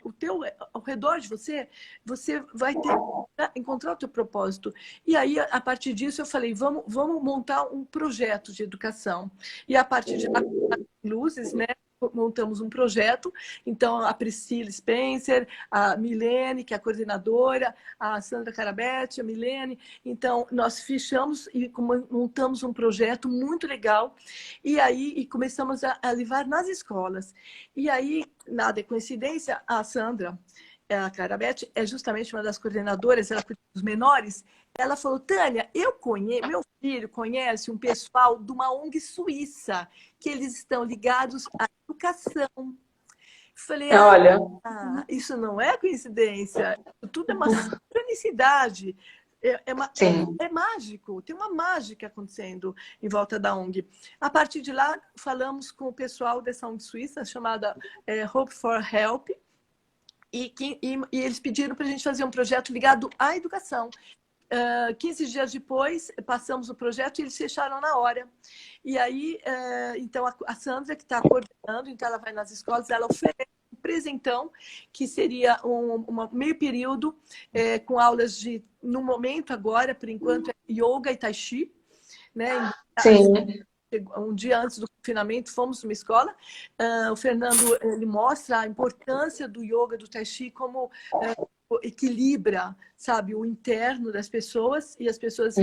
o teu, ao redor de você, você vai encontrar o teu propósito. E aí, a partir disso, eu falei, vamos montar um projeto de educação. E a partir de luzes, né? Montamos um projeto, então a Priscila Spencer, a Milene, que é a coordenadora, a Sandra Carabete, a Milene, então nós fechamos e montamos um projeto muito legal e começamos a levar nas escolas. E aí, nada é coincidência, a Sandra, a Carabete, é justamente uma das coordenadoras, ela cuida dos menores. Ela falou, Tânia, meu filho conhece um pessoal de uma ONG suíça, que eles estão ligados à educação. Falei, olha, isso não é coincidência, tudo é uma sincronicidade. É mágico, tem uma mágica acontecendo em volta da ONG. A partir de lá, falamos com o pessoal dessa ONG suíça, chamada Hope for Help, e eles pediram para a gente fazer um projeto ligado à educação. 15 dias depois, passamos o projeto e eles fecharam na hora. E aí, então, a Sandra, que está coordenando, então ela vai nas escolas, ela oferece um presentão, que seria um meio período, com aulas no momento agora, por enquanto, yoga e tai chi, né? sim. Um dia antes do confinamento, fomos numa escola. O Fernando, ele mostra a importância do yoga, do tai chi, como equilibra, sabe, o interno das pessoas, e as pessoas,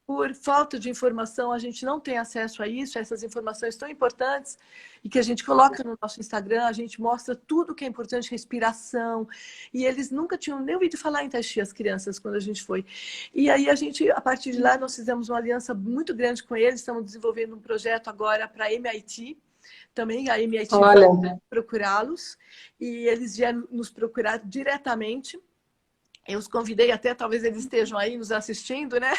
por falta de informação, a gente não tem acesso a isso, a essas informações tão importantes, e que a gente coloca no nosso Instagram, a gente mostra tudo que é importante, respiração, e eles nunca tinham nem ouvido falar em Tai Chi, as crianças, quando a gente foi. E aí a partir de lá, nós fizemos uma aliança muito grande com eles, estamos desenvolvendo um projeto agora para a MIT, também a MIT vai procurá-los, e eles vieram nos procurar diretamente. Eu os convidei até, talvez eles estejam aí nos assistindo, né?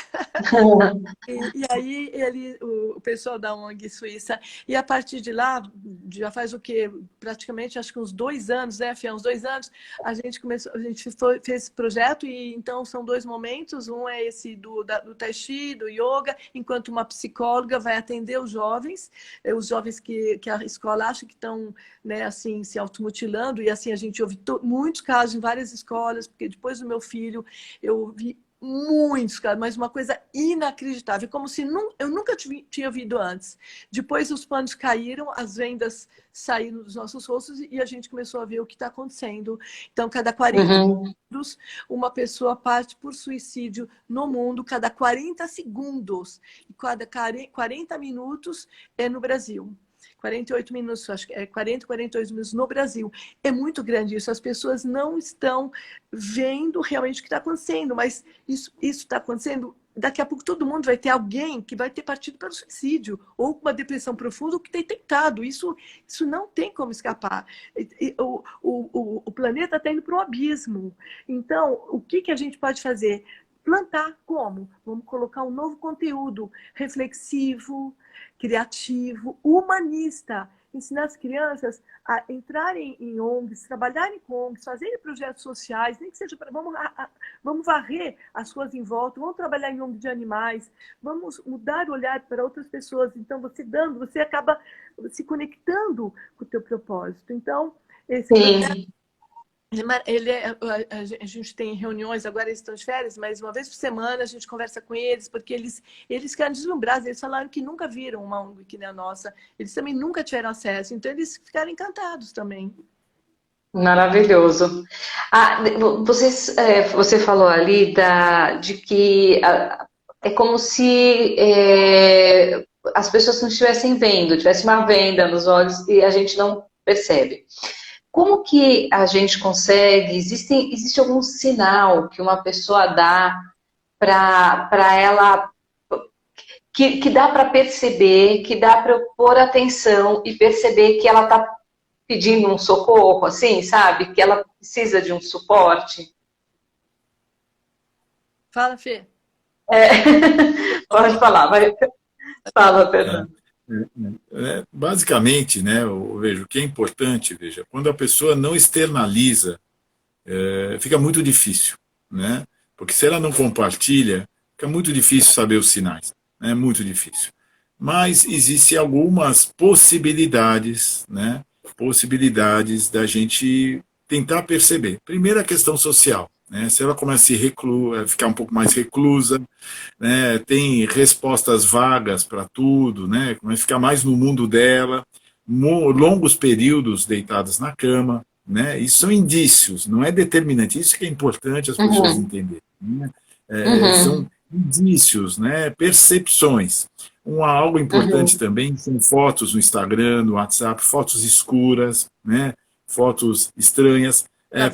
E aí o pessoal da ONG Suíça, e a partir de lá, já faz o quê? Praticamente, acho que uns 2 anos, né, Fia? Uns 2 anos, a gente fez esse projeto, e então são 2 momentos, um é esse do Tai Chi, do Yoga, enquanto uma psicóloga vai atender os jovens que a escola acha que estão, né, assim, se automutilando, e assim a gente ouve muitos casos em várias escolas, porque depois do meu filho, eu vi muitos casos, mas uma coisa inacreditável, como se eu nunca tinha ouvido antes. Depois os panos caíram, as vendas saíram dos nossos rostos e a gente começou a ver o que está acontecendo. Então, cada 40 segundos, uma pessoa parte por suicídio no mundo, cada 40 segundos. E cada 40 minutos é no Brasil. 48 minutos, acho que é 48 minutos no Brasil. É muito grande isso. As pessoas não estão vendo realmente o que está acontecendo, mas isso está acontecendo. Daqui a pouco todo mundo vai ter alguém que vai ter partido para o suicídio, ou com uma depressão profunda, ou que tem tentado. Isso não tem como escapar. O planeta está indo para o abismo. Então, o que a gente pode fazer? Plantar como? Vamos colocar um novo conteúdo reflexivo, criativo, humanista. Ensinar as crianças a entrarem em ONGs, trabalharem com ONGs, fazerem projetos sociais, nem que seja para... Vamos varrer as ruas em volta, vamos trabalhar em ONG de animais, vamos mudar o olhar para outras pessoas. Então, você acaba se conectando com o teu propósito. Então, esse projeto, a gente tem reuniões, agora eles estão de férias, mas uma vez por semana a gente conversa com eles, porque eles ficaram deslumbrados, eles falaram que nunca viram uma ONG que nem a nossa, eles também nunca tiveram acesso, então eles ficaram encantados também. Maravilhoso. Você falou ali de que é como se as pessoas não estivessem vendo, tivesse uma venda nos olhos e a gente não percebe. Como que a gente consegue? Existe algum sinal que uma pessoa dá para ela, que dá para perceber, que dá para eu pôr atenção e perceber que ela está pedindo um socorro, assim, sabe? Que ela precisa de um suporte? Fala, Fê. Pode falar, fala, Fernando. Basicamente, né, eu vejo que é importante, quando a pessoa não externaliza, fica muito difícil, né? Porque se ela não compartilha, fica muito difícil saber os sinais, é muito difícil. Mas existem algumas possibilidades, né? Possibilidades da gente tentar perceber. Primeiro, a questão social, né? Se ela começa a ficar um pouco mais reclusa, né? Tem respostas vagas para tudo, né? Começa a ficar mais no mundo dela, longos períodos deitadas na cama, né? Isso são indícios, não é determinante. Isso que é importante as pessoas entenderem, né? São indícios, né? Percepções. Algo importante também são fotos no Instagram, no WhatsApp, fotos escuras, né? Fotos estranhas,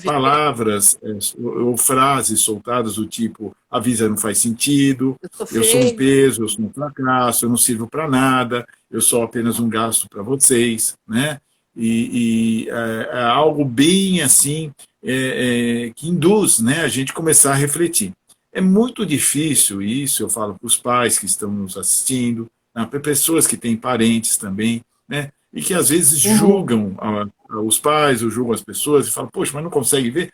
palavras ou frases soltadas do tipo: a vida não faz sentido, eu sou um peso, eu sou um fracasso, eu não sirvo para nada, eu sou apenas um gasto para vocês, né? É algo bem assim que induz, né, a gente começar a refletir. É muito difícil isso, eu falo para os pais que estão nos assistindo, né, para pessoas que têm parentes também, né, e que às vezes julgam os pais, ou julgam as pessoas, e falam: poxa, mas não consegue ver?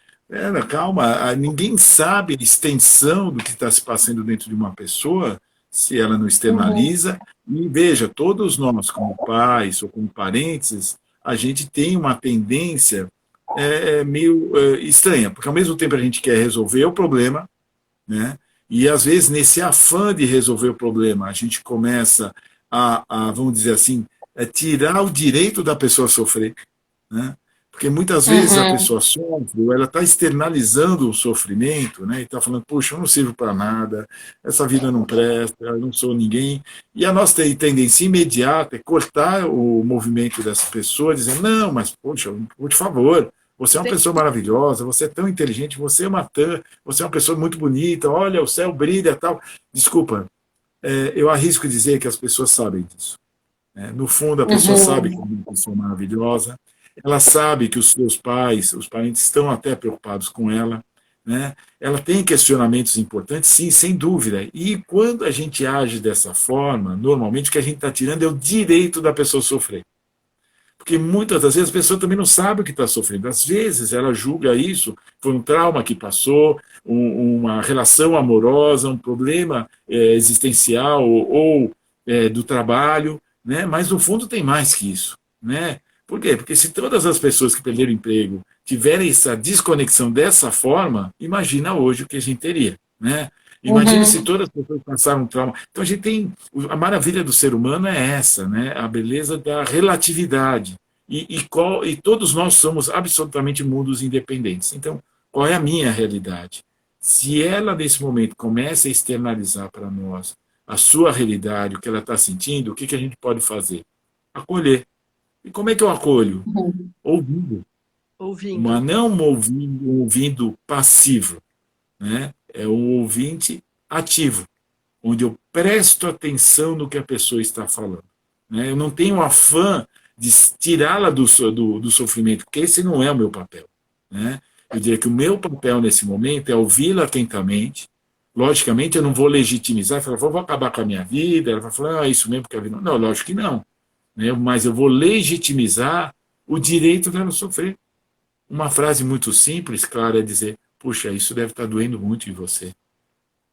Calma, ninguém sabe a extensão do que está se passando dentro de uma pessoa, se ela não externaliza. E veja, todos nós, como pais ou como parentes, a gente tem uma tendência meio estranha, porque ao mesmo tempo a gente quer resolver o problema, né? E às vezes nesse afã de resolver o problema a gente começa vamos dizer assim, tirar o direito da pessoa sofrer, né? Porque muitas vezes a pessoa sofre, ou ela está externalizando o sofrimento, né? E está falando: puxa, eu não sirvo para nada, essa vida não presta, eu não sou ninguém. E a nossa tendência imediata é cortar o movimento dessa pessoa, dizendo: não, mas poxa, por favor, você é uma pessoa maravilhosa, você é tão inteligente, você é uma pessoa muito bonita, olha, o céu brilha, tal. Desculpa, eu arrisco dizer que as pessoas sabem disso. No fundo, a pessoa sabe que é uma pessoa maravilhosa, ela sabe que os seus pais, os parentes estão até preocupados com ela, né? Ela tem questionamentos importantes, sim, sem dúvida. E quando a gente age dessa forma, normalmente o que a gente está tirando é o direito da pessoa sofrer. Porque muitas das vezes a pessoa também não sabe o que está sofrendo. Às vezes ela julga isso, foi um trauma que passou, uma relação amorosa, um problema existencial ou do trabalho, né? Mas no fundo tem mais que isso. Né? Por quê? Porque se todas as pessoas que perderam o emprego tiverem essa desconexão dessa forma, imagina hoje o que a gente teria. Né? Imagine se todas as pessoas passaram um trauma. Então a gente tem. A maravilha do ser humano é essa, né? A beleza da relatividade. E todos nós somos absolutamente mundos independentes. Então, qual é a minha realidade? Se ela, nesse momento, começa a externalizar para nós a sua realidade, o que ela está sentindo, o que a gente pode fazer? Acolher. E como é que eu acolho? Ouvindo. Ouvindo. Mas não um ouvindo passivo, né? É um ouvinte ativo, onde eu presto atenção no que a pessoa está falando. Né? Eu não tenho afã de tirá-la do sofrimento, porque esse não é o meu papel. Né? Eu diria que o meu papel nesse momento é ouvi-la atentamente. Logicamente, eu não vou legitimizar, falar, vou acabar com a minha vida. Ela vai falar, isso mesmo que a vida. Não, lógico que não. Né? Mas eu vou legitimizar o direito dela sofrer. Uma frase muito simples, clara, é dizer, puxa, isso deve estar doendo muito em você.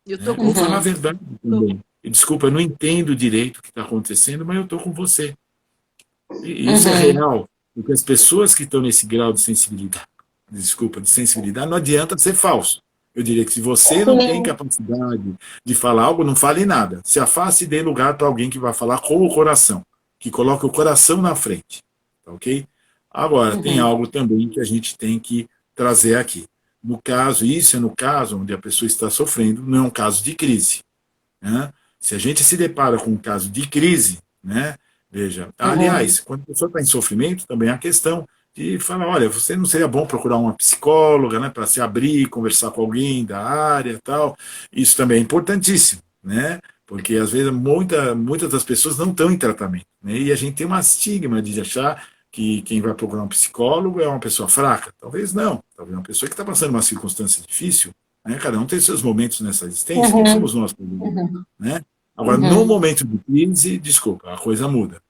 Eu Né? tô com Ou falar a você. verdade também. E, desculpa, eu não entendo direito o que está acontecendo, mas eu estou com você. E isso é real, porque as pessoas que estão nesse grau de sensibilidade, de sensibilidade, não adianta ser falso. Eu diria que se você não tem capacidade de falar algo, não fale nada. Se afaste e dê lugar para alguém que vai falar com o coração, que coloque o coração na frente. Tá, ok? Agora, tem algo também que a gente tem que trazer aqui. No caso, isso é no caso onde a pessoa está sofrendo, não é um caso de crise. Né? Se a gente se depara com um caso de crise, né? Veja, aliás, quando a pessoa está em sofrimento, também há a questão de falar, olha, você não seria bom procurar uma psicóloga, né, para se abrir, conversar com alguém da área, tal. Isso também é importantíssimo, né? Porque às vezes muitas das pessoas não estão em tratamento, né? E a gente tem uma estigma de achar que quem vai procurar um psicólogo é uma pessoa fraca. Talvez não. Talvez uma pessoa que está passando uma circunstância difícil, né? Cada um tem seus momentos nessa existência. Quem somos nós? Né? Agora, no momento de crise, desculpa, a coisa muda.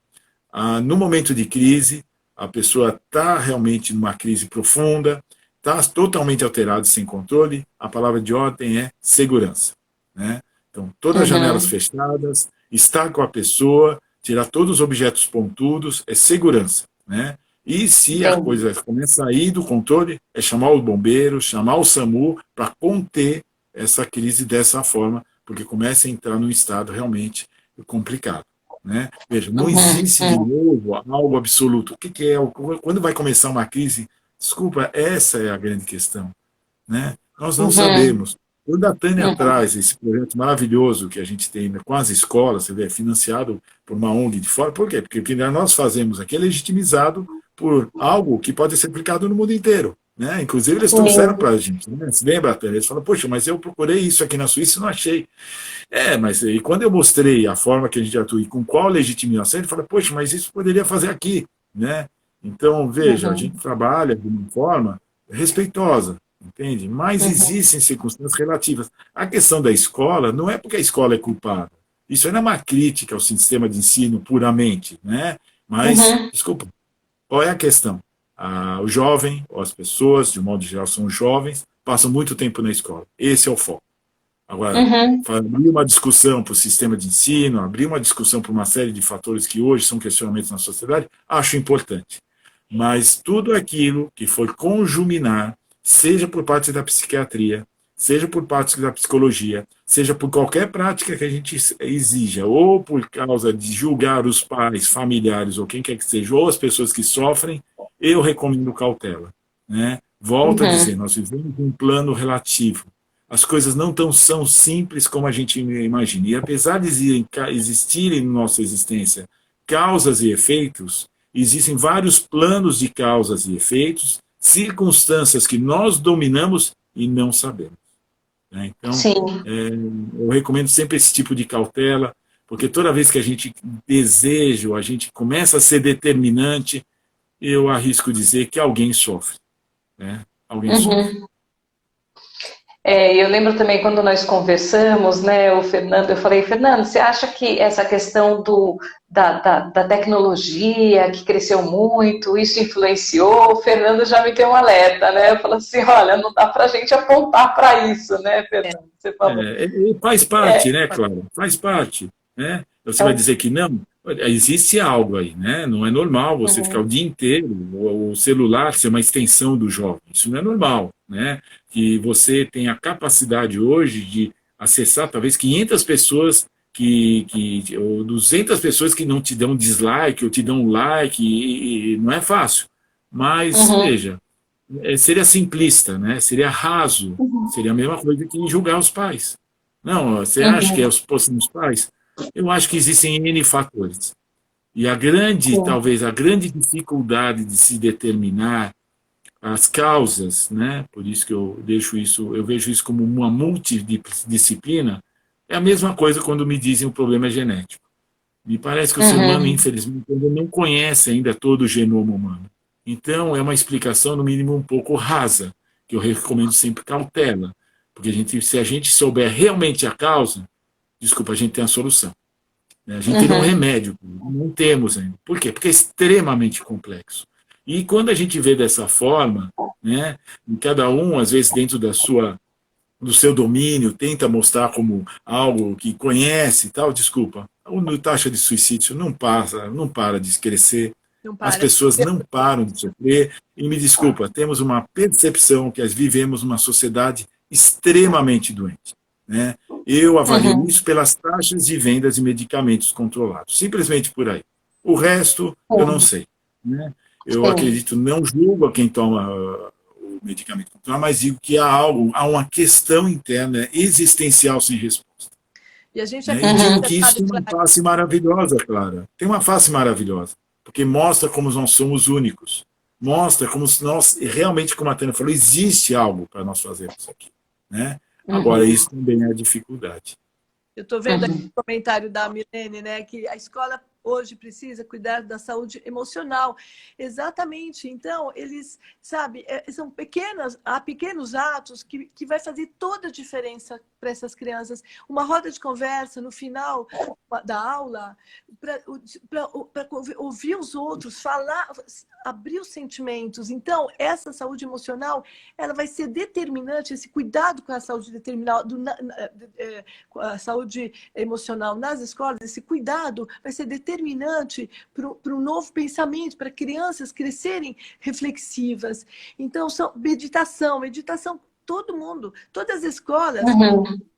No momento de crise, a pessoa está realmente numa crise profunda, está totalmente alterada e sem controle. A palavra de ordem é segurança. Né? Então, todas as janelas fechadas, estar com a pessoa, tirar todos os objetos pontudos, é segurança. Né? E se a coisa começa a ir do controle, é chamar o bombeiro, chamar o SAMU para conter essa crise dessa forma, porque começa a entrar num estado realmente complicado. Né? Veja, não existe de novo algo absoluto. O que é? Quando vai começar uma crise? Desculpa, essa é a grande questão. Né? Nós não sabemos. Quando a Tânia traz esse projeto maravilhoso que a gente tem com as escolas, você vê, financiado por uma ONG de fora, por quê? Porque o que nós fazemos aqui é legitimizado por algo que pode ser aplicado no mundo inteiro. Né? Inclusive, eles trouxeram para a gente. Né? Se lembra, Tânia? Eles falam, poxa, mas eu procurei isso aqui na Suíça e não achei. Mas e quando eu mostrei a forma que a gente atua e com qual legitimação, ele fala, poxa, mas isso poderia fazer aqui. Né? Então, veja, a gente trabalha de uma forma respeitosa, entende? Mas existem circunstâncias relativas. A questão da escola não é porque a escola é culpada. Isso não é uma crítica ao sistema de ensino puramente, né? Mas, desculpa, qual é a questão? O jovem, ou as pessoas, de um modo geral, são jovens, passam muito tempo na escola. Esse é o foco. Agora, abrir uma discussão para o sistema de ensino, abrir uma discussão para uma série de fatores que hoje são questionamentos na sociedade, acho importante. Mas tudo aquilo que for conjuminar, seja por parte da psiquiatria, seja por parte da psicologia, seja por qualquer prática que a gente exija, ou por causa de julgar os pais, familiares, ou quem quer que seja, ou as pessoas que sofrem, eu recomendo cautela. Né? Volto a dizer, nós vivemos um plano relativo. As coisas não são simples como a gente imagina. E apesar de existirem na nossa existência causas e efeitos, existem vários planos de causas e efeitos, circunstâncias que nós dominamos e não sabemos. Né? Então, eu recomendo sempre esse tipo de cautela, porque toda vez que a gente deseja, a gente começa a ser determinante, eu arrisco dizer que alguém sofre. Né? Alguém sofre. Eu lembro também quando nós conversamos, né, o Fernando, eu falei, Fernando, você acha que essa questão da tecnologia que cresceu muito, isso influenciou? O Fernando já me deu um alerta, né? Eu falo assim, olha, não dá para a gente apontar para isso, né, Fernando? Você falou. Faz parte, né, Clara? Faz parte, né? Você vai dizer que não? Existe algo aí, né? Não é normal você ficar o dia inteiro, o celular ser uma extensão do jovem. Isso não é normal, né? Que você tem a capacidade hoje de acessar talvez 500 pessoas ou 200 pessoas que não te dão dislike ou te dão like, e não é fácil. Mas, veja, seria simplista, né? Seria raso, seria a mesma coisa que julgar os pais. Não, você acha que são os pais? Eu acho que existem N fatores. E talvez a grande dificuldade de se determinar as causas, né? Por isso que eu vejo isso como uma multidisciplina, é a mesma coisa quando me dizem o problema é genético. Me parece que o ser humano, infelizmente, ainda não conhece ainda todo o genoma humano. Então, é uma explicação, no mínimo, um pouco rasa, que eu recomendo sempre cautela, porque se a gente souber realmente a causa, desculpa, a gente tem a solução. A gente tem um remédio, não temos ainda. Por quê? Porque é extremamente complexo. E quando a gente vê dessa forma, né, cada um, às vezes, dentro do seu domínio, tenta mostrar como algo que conhece e tal, desculpa, a taxa de suicídio não para de crescer, as pessoas não param de sofrer, e me desculpa, temos uma percepção que vivemos numa sociedade extremamente doente, né? Eu avalio isso pelas taxas de vendas de medicamentos controlados, simplesmente por aí. O resto, eu não sei, né? Eu acredito, não julgo a quem toma o medicamento controlado, mas digo que há uma questão interna existencial sem resposta. E a gente E digo que isso tem uma face maravilhosa, Clara. Tem uma face maravilhosa, porque mostra como nós somos únicos. Mostra como nós, realmente, como a Tânia falou, existe algo para nós fazermos aqui, né? Agora, isso também é a dificuldade. Eu estou vendo aqui o comentário da Milene, né, que a escola hoje precisa cuidar da saúde emocional. Exatamente. Então, eles, sabe, há pequenos atos que vai fazer toda a diferença para essas crianças. Uma roda de conversa no final da aula, para ouvir os outros, falar, abrir os sentimentos. Então, essa saúde emocional, ela vai ser determinante, esse cuidado com a saúde com a saúde emocional nas escolas, esse cuidado vai ser determinante para um novo pensamento, para crianças crescerem reflexivas. Então, meditação, todo mundo, todas as escolas,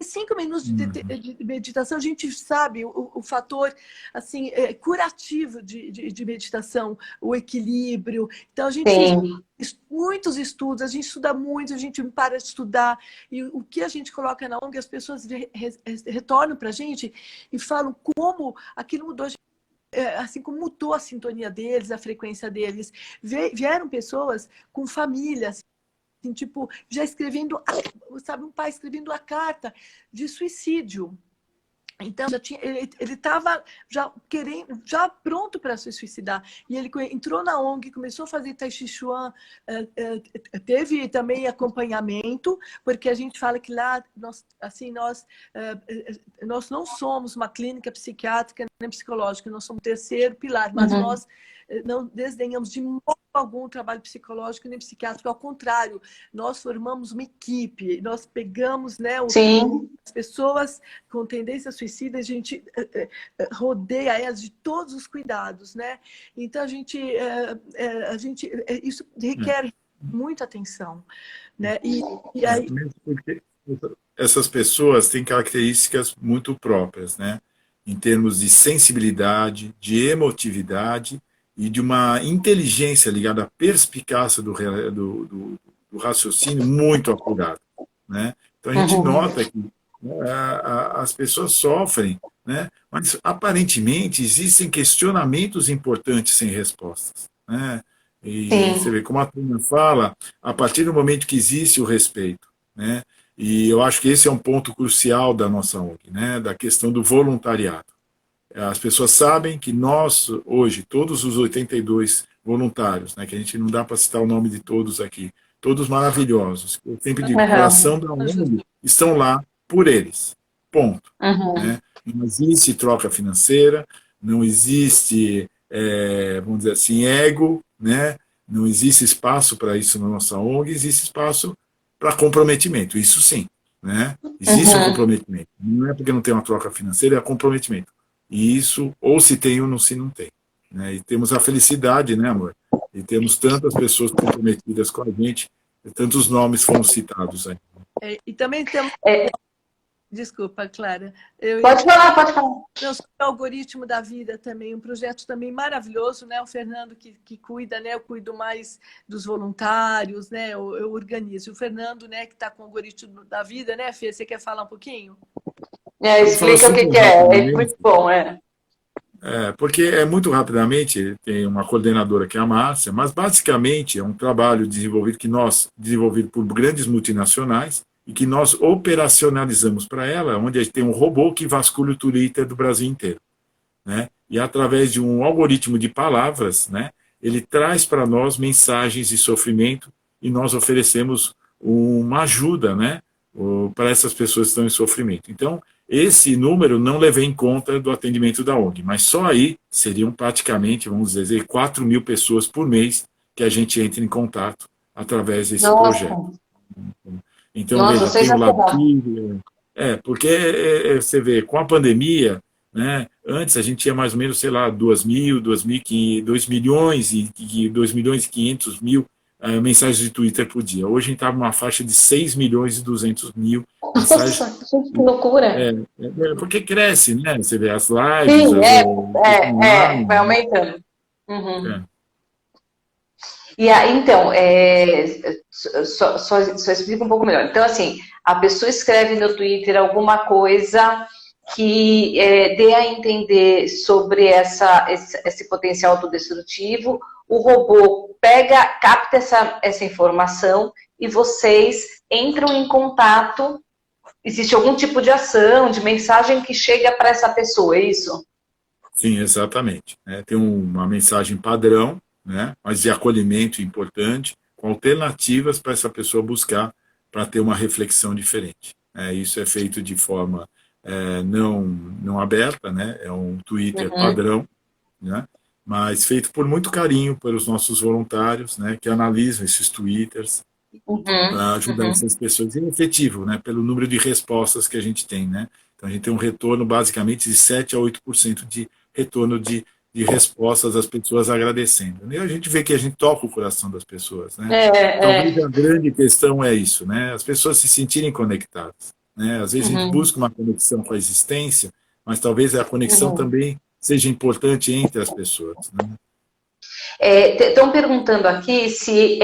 5 minutos de meditação, a gente sabe o fator assim, curativo de meditação, o equilíbrio. Então, a gente fez muitos estudos, a gente estuda muito, a gente não para de estudar, e o que a gente coloca na ONG, as pessoas retornam para a gente e falam como aquilo mudou, assim como mudou a sintonia deles, a frequência deles. Vieram pessoas com famílias, assim, tipo, já escrevendo, sabe, um pai escrevendo a carta de suicídio. Então, ele estava já pronto para se suicidar. E ele entrou na ONG, começou a fazer Tai Chi Chuan, teve também acompanhamento, porque a gente fala que lá nós não somos uma clínica psiquiátrica nem psicológica, nós somos o terceiro pilar, mas nós não desdenhamos de modo algum o trabalho psicológico nem psiquiátrico, ao contrário, nós formamos uma equipe, nós pegamos, né, as pessoas com tendência suicida, a gente rodeia elas de todos os cuidados, né? Então isso requer muita atenção, né? E aí porque essas pessoas têm características muito próprias, né? Em termos de sensibilidade, de emotividade e de uma inteligência ligada à perspicácia do raciocínio muito apurado, né? Então a gente nota que as pessoas sofrem, né? Mas aparentemente existem questionamentos importantes sem respostas, né? E você vê como a turma fala, a partir do momento que existe o respeito, né? E eu acho que esse é um ponto crucial da nossa ONG, né? Da questão do voluntariado. As pessoas sabem que nós, hoje, todos os 82 voluntários, né, que a gente não dá para citar o nome de todos aqui, todos maravilhosos. Eu sempre digo, o Uhum. coração da ONG estão lá por eles. Ponto. Uhum. Né? Não existe troca financeira, não existe, vamos dizer assim, ego, né? Não existe espaço para isso na nossa ONG, existe espaço para comprometimento, isso sim. Né? Existe um Uhum. comprometimento. Não é porque não tem uma troca financeira, é comprometimento. E isso, ou se tem ou se não tem. Né? E temos a felicidade, né, amor? E temos tantas pessoas comprometidas com a gente, tantos nomes foram citados aí. E também temos... É, Desculpa, Clara. Eu ia pode falar, pode falar. Não, sobre o algoritmo da vida também, um projeto também maravilhoso, né? O Fernando que cuida, né? Eu cuido mais dos voluntários, né? Eu organizo. O Fernando, né? Que está com o algoritmo da vida, né, Fê? Você quer falar um pouquinho? Explica o que Super é. É rapidamente, muito bom, porque muito rapidamente, tem uma coordenadora que é a Márcia, mas basicamente é um trabalho desenvolvido por grandes multinacionais, e que nós operacionalizamos para ela, onde a gente tem um robô que vasculha o Twitter do Brasil inteiro. Né? E através de um algoritmo de palavras, né, ele traz para nós mensagens de sofrimento, e nós oferecemos uma ajuda, né, para essas pessoas que estão em sofrimento. Então, esse número não levei em conta do atendimento da ONG, mas só aí seriam praticamente, vamos dizer, 4 mil pessoas por mês que a gente entra em contato através desse projeto. Nossa. Então, Nossa, veja, tem o lado sensacional. civil, porque você vê, com a pandemia, né, antes a gente tinha mais ou menos, sei lá, 2 milhões e 2 milhões e 500 mil mensagens de Twitter por dia. Hoje a gente está numa faixa de 6 milhões e 200 mil mensagens. Nossa, gente, que loucura. Porque cresce, né? Você vê as lives, Sim, online, vai né? aumentando. Uhum. É. E aí, então, só explica um pouco melhor. Então, assim, a pessoa escreve no Twitter alguma coisa que dê a entender sobre esse potencial autodestrutivo, o robô capta essa informação e vocês entram em contato. Existe algum tipo de ação, de mensagem que chega para essa pessoa, é isso? Sim, exatamente. Tem uma mensagem padrão, né, mas de acolhimento importante, com alternativas para essa pessoa buscar para ter uma reflexão diferente. Isso é feito de forma não aberta, né, é um Twitter padrão, né, mas feito por muito carinho pelos nossos voluntários, né, que analisam esses Twitters para ajudar essas pessoas. E é efetivo, né, pelo número de respostas que a gente tem. Né? Então a gente tem um retorno basicamente de 7 a 8% de retorno de respostas das pessoas agradecendo. E a gente vê que a gente toca o coração das pessoas. Né? Talvez a grande questão é isso, né? As pessoas se sentirem conectadas. Né? Às vezes a gente busca uma conexão com a existência, mas talvez a conexão também seja importante entre as pessoas. Né? Estão perguntando aqui se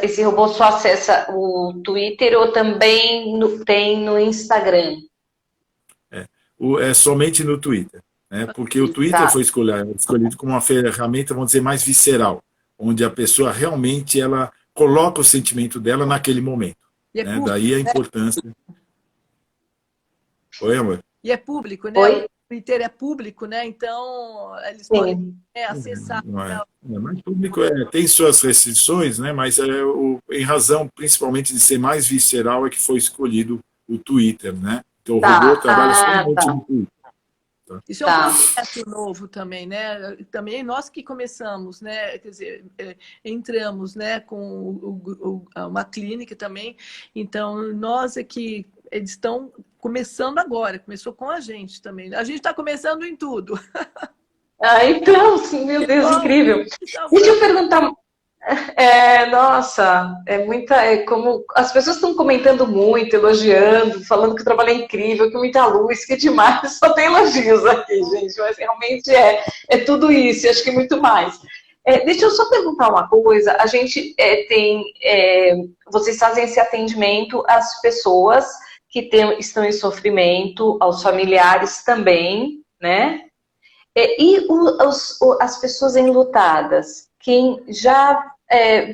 esse robô só acessa o Twitter ou também tem no Instagram. É somente no Twitter. Né? Porque o Twitter foi escolhido como uma ferramenta, vamos dizer, mais visceral, onde a pessoa realmente ela coloca o sentimento dela naquele momento. Né? Daí a importância. Oi, amor? E é público, né? Oi? O Twitter é público, né? Então, eles podem acessar. Mas público tem suas restrições, né? Mas em razão, principalmente, de ser mais visceral, é que foi escolhido o Twitter, né? Então, o robô trabalha somente no Twitter. Isso é um projeto novo também, né? Também nós que começamos, né? Quer dizer, entramos, né? Com uma clínica também. Então, nós é que eles estão começando agora. Começou com a gente também. A gente está começando em tudo. Então, sim, meu Deus, incrível. Deixa eu perguntar. Nossa, como as pessoas estão comentando muito, elogiando, falando que o trabalho é incrível, que muita luz, que demais, só tem elogios aqui, gente, mas realmente é tudo isso, e acho que muito mais. Deixa eu só perguntar uma coisa, a gente vocês fazem esse atendimento às pessoas que estão em sofrimento, aos familiares também, né? E as pessoas enlutadas? Quem já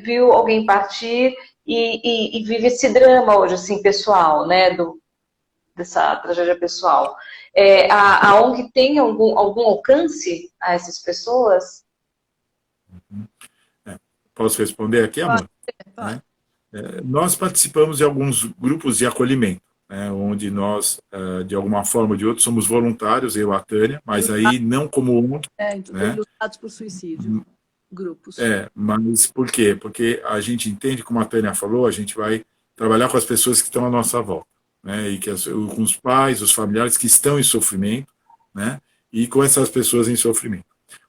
viu alguém partir e vive esse drama hoje, assim, pessoal, né, dessa tragédia pessoal. A ONG tem algum alcance a essas pessoas? Posso responder aqui, amor? Né? Nós participamos de alguns grupos de acolhimento, né, onde nós, de alguma forma ou de outra, somos voluntários, eu e a Tânia, mas aí não como ONG, Então, né? Lutados por Suicídio, grupos. Mas por quê? Porque a gente entende, como a Tânia falou, a gente vai trabalhar com as pessoas que estão à nossa volta, né? E com os pais, os familiares que estão em sofrimento, né? E com essas pessoas em sofrimento.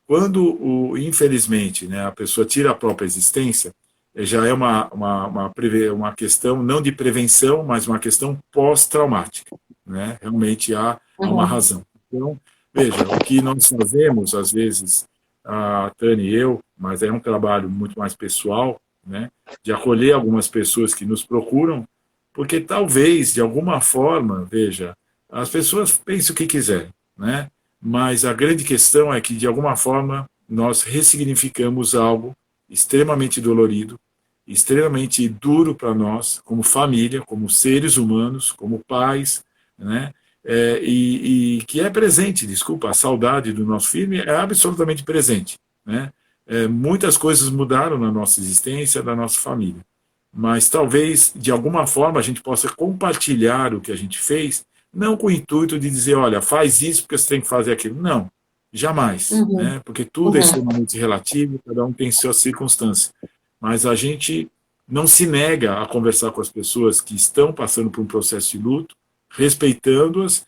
Quando, infelizmente, né, a pessoa tira a própria existência, já é uma questão não de prevenção, mas uma questão pós-traumática, né? Realmente há uma razão. Então, veja, o que nós fazemos, às vezes, a Tânia e eu, mas é um trabalho muito mais pessoal, né, de acolher algumas pessoas que nos procuram, porque talvez, de alguma forma, veja, as pessoas pensam o que quiserem, né, mas a grande questão é que, de alguma forma, nós ressignificamos algo extremamente dolorido, extremamente duro para nós, como família, como seres humanos, como pais, né, e que é presente, desculpa, a saudade do nosso filho é absolutamente presente, né? Muitas coisas mudaram na nossa existência, da nossa família, mas talvez, de alguma forma, a gente possa compartilhar o que a gente fez, não com o intuito de dizer, olha, faz isso porque você tem que fazer aquilo. Não, jamais, né? Porque tudo é extremamente relativo, cada um tem sua circunstância, mas a gente não se nega a conversar com as pessoas que estão passando por um processo de luto, respeitando-as,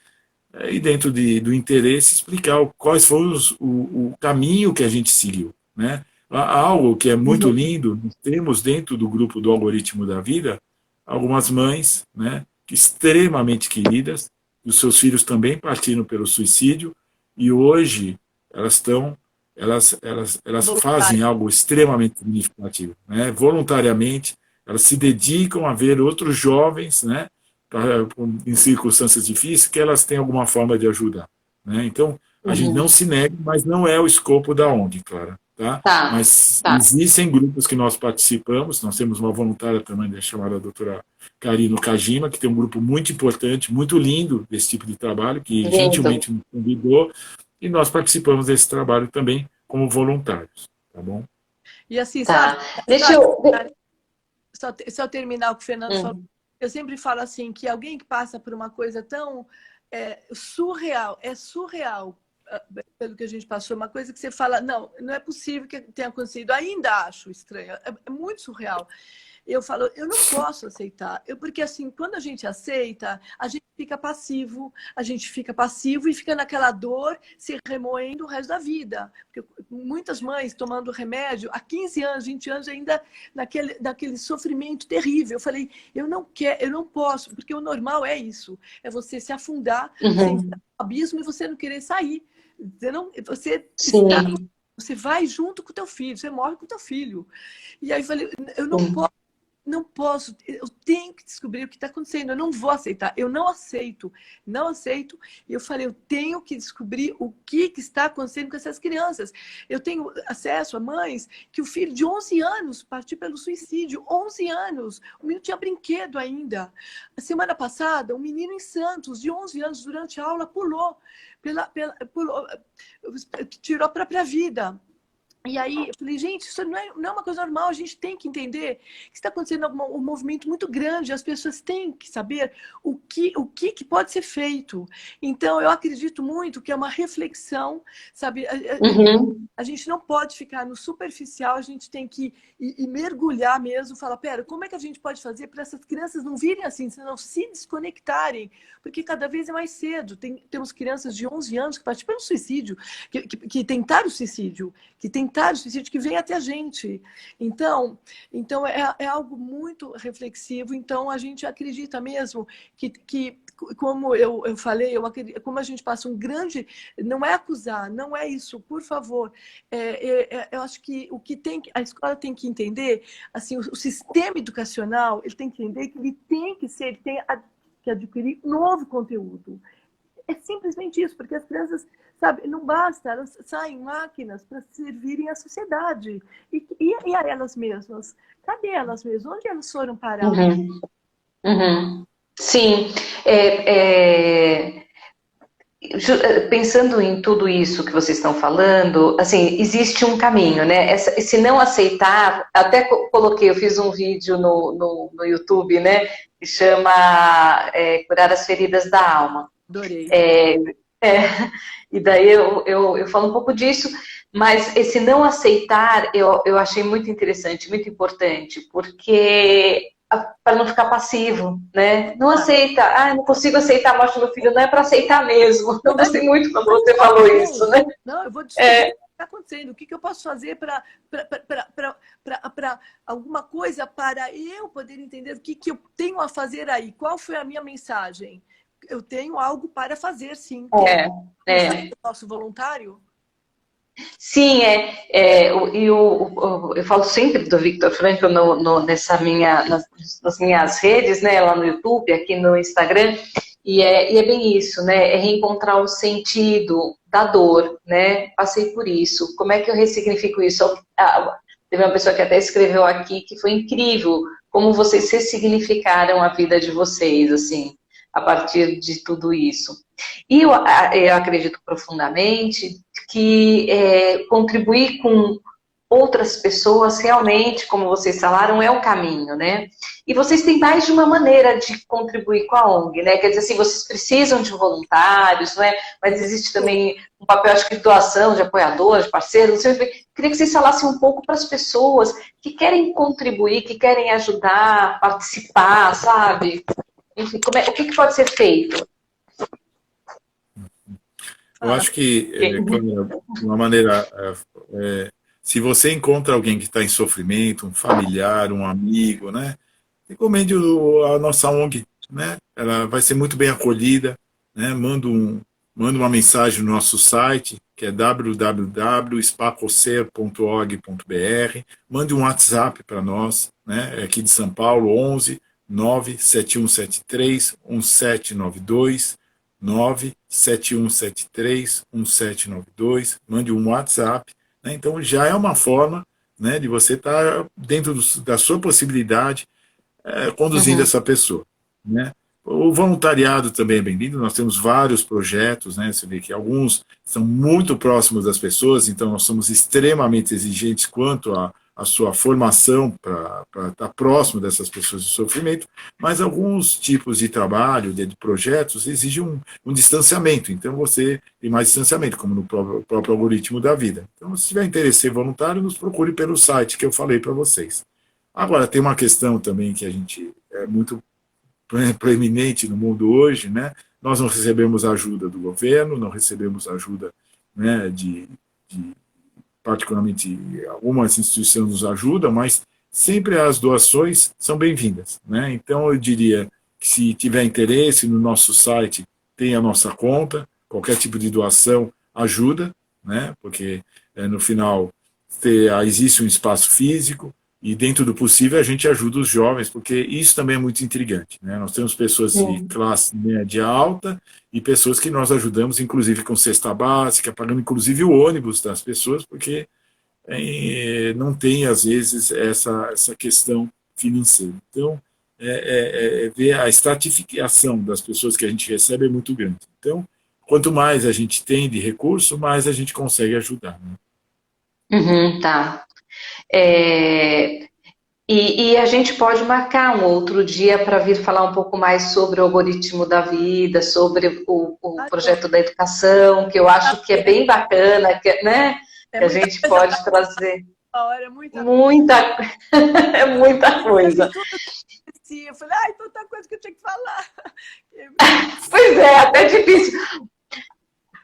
e dentro do interesse explicar quais foram o caminho que a gente seguiu, né? Há algo que é muito lindo, nós temos dentro do grupo do Algoritmo da Vida algumas mães, né, extremamente queridas, os seus filhos também partiram pelo suicídio e hoje elas fazem algo extremamente significativo, né? Voluntariamente, elas se dedicam a ver outros jovens, né, em circunstâncias difíceis, que elas têm alguma forma de ajudar, né? Então, a gente não se nega, mas não é o escopo da ONG, Clara. Tá? Mas existem grupos que nós participamos, nós temos uma voluntária também chamada doutora Karino Kajima, que tem um grupo muito importante, muito lindo desse tipo de trabalho, que gentilmente nos convidou, e nós participamos desse trabalho também como voluntários, tá bom? E assim, só terminar o que o Fernando falou, eu sempre falo assim, que alguém que passa por uma coisa tão surreal, pelo que a gente passou, uma coisa que você fala, não é possível que tenha acontecido, ainda acho estranho, é muito surreal. Eu falo, eu não posso aceitar, porque assim, quando a gente aceita, a gente fica passivo e fica naquela dor se remoendo o resto da vida. Porque muitas mães tomando remédio há 15 anos, 20 anos, ainda naquele sofrimento terrível. Eu falei, eu não posso, porque o normal é isso, é você se afundar, você entrar no abismo e você não querer sair. Você vai junto com o teu filho, você morre com o teu filho. E aí eu falei, eu não posso, eu tenho que descobrir o que está acontecendo, eu não vou aceitar, eu não aceito. E eu falei, eu tenho que descobrir o que está acontecendo com essas crianças. Eu tenho acesso a mães que o filho de 11 anos partiu pelo suicídio, 11 anos, o menino tinha brinquedo ainda. A semana passada, um menino em Santos, de 11 anos, durante a aula, pulou, tirou a própria vida. E aí eu falei, gente, isso não é uma coisa normal, a gente tem que entender que está acontecendo um movimento muito grande, as pessoas têm que saber o que pode ser feito. Então, eu acredito muito que é uma reflexão, sabe? A gente não pode ficar no superficial, a gente tem que ir mergulhar mesmo, falar, pera, como é que a gente pode fazer para essas crianças não virem assim, não se desconectarem? Porque cada vez é mais cedo. Temos crianças de 11 anos que partiram pelo suicídio, que tentaram suicídio, que vem até a gente. Então é algo muito reflexivo. Então, a gente acredita mesmo que como eu falei, como a gente passa um grande... Não é acusar, não é isso, por favor. Eu acho que a escola tem que entender, assim, o sistema educacional, ele tem que entender que ele tem que adquirir novo conteúdo. É simplesmente isso, porque as crianças, sabe, não basta, elas saem máquinas para servirem à sociedade. E a elas mesmas? Cadê elas mesmas? Onde elas foram parar? Sim. pensando em tudo isso que vocês estão falando, assim, existe um caminho, né? Esse não aceitar, até coloquei, eu fiz um vídeo no YouTube, né? Que chama Curar as Feridas da Alma. Adorei. E daí eu falo um pouco disso, mas esse não aceitar eu achei muito interessante, muito importante, porque para não ficar passivo, né? Não aceita, não consigo aceitar a morte do meu filho, não é para aceitar mesmo. Eu gostei muito quando você falou isso, né? Não, eu vou descobrir o que está acontecendo, o que eu posso fazer para alguma coisa para eu poder entender o que eu tenho a fazer aí, qual foi a minha mensagem. Eu tenho algo para fazer, sim. O nosso voluntário? Sim, eu falo sempre do Viktor Frankl nas minhas redes, né, lá no YouTube, aqui no Instagram, e é bem isso, né, é reencontrar o sentido da dor, né, passei por isso, como é que eu ressignifico isso? Teve uma pessoa que até escreveu aqui que foi incrível, como vocês ressignificaram a vida de vocês, assim, a partir de tudo isso. E eu acredito profundamente que contribuir com outras pessoas realmente, como vocês falaram, é o caminho, né? E vocês têm mais de uma maneira de contribuir com a ONG, né? Quer dizer assim, vocês precisam de voluntários, não é? Mas existe também um papel, acho que de doação, de apoiadores, de parceiros. Queria que vocês falassem um pouco para as pessoas que querem contribuir, que querem ajudar, participar, sabe? Enfim, o que pode ser feito? Eu acho que, de uma maneira, se você encontra alguém que está em sofrimento, um familiar, um amigo, né, recomende a nossa ONG, né, ela vai ser muito bem acolhida, né, manda uma mensagem no nosso site, que é www.spacocer.org.br, mande um WhatsApp para nós, né, aqui de São Paulo, 11 97173 1792, 971731792, mande um WhatsApp, né? Então já é uma forma, né, de você estar dentro da sua possibilidade conduzindo essa pessoa, né? O voluntariado também é bem-vindo, nós temos vários projetos, né? Você vê que alguns são muito próximos das pessoas, então nós somos extremamente exigentes quanto a sua formação para estar próximo dessas pessoas de sofrimento, mas alguns tipos de trabalho, de projetos, exigem um distanciamento, então você tem mais distanciamento, como no próprio algoritmo da vida. Então, se tiver interesse em ser voluntário, nos procure pelo site que eu falei para vocês. Agora, tem uma questão também que a gente é muito proeminente no mundo hoje, né? Nós não recebemos ajuda do governo, não recebemos ajuda, né, particularmente algumas instituições nos ajudam, mas sempre as doações são bem-vindas, né? Então eu diria que se tiver interesse no nosso site, tem a nossa conta, qualquer tipo de doação ajuda, né? Porque no final existe um espaço físico e dentro do possível a gente ajuda os jovens, porque isso também é muito intrigante, né? Nós temos pessoas de classe média alta e pessoas que nós ajudamos, inclusive com cesta básica, pagando inclusive o ônibus das pessoas, porque não tem, às vezes, essa questão financeira. Então, ver a estratificação das pessoas que a gente recebe é muito grande. Então, quanto mais a gente tem de recurso, mais a gente consegue ajudar, né? Tá. E a gente pode marcar um outro dia para vir falar um pouco mais sobre o algoritmo da vida, sobre o projeto da educação, que eu acho que é bem bacana, né? Que a gente pode trazer. É muita coisa. Eu falei, tanta coisa que eu tinha que falar. Pois é, até difícil.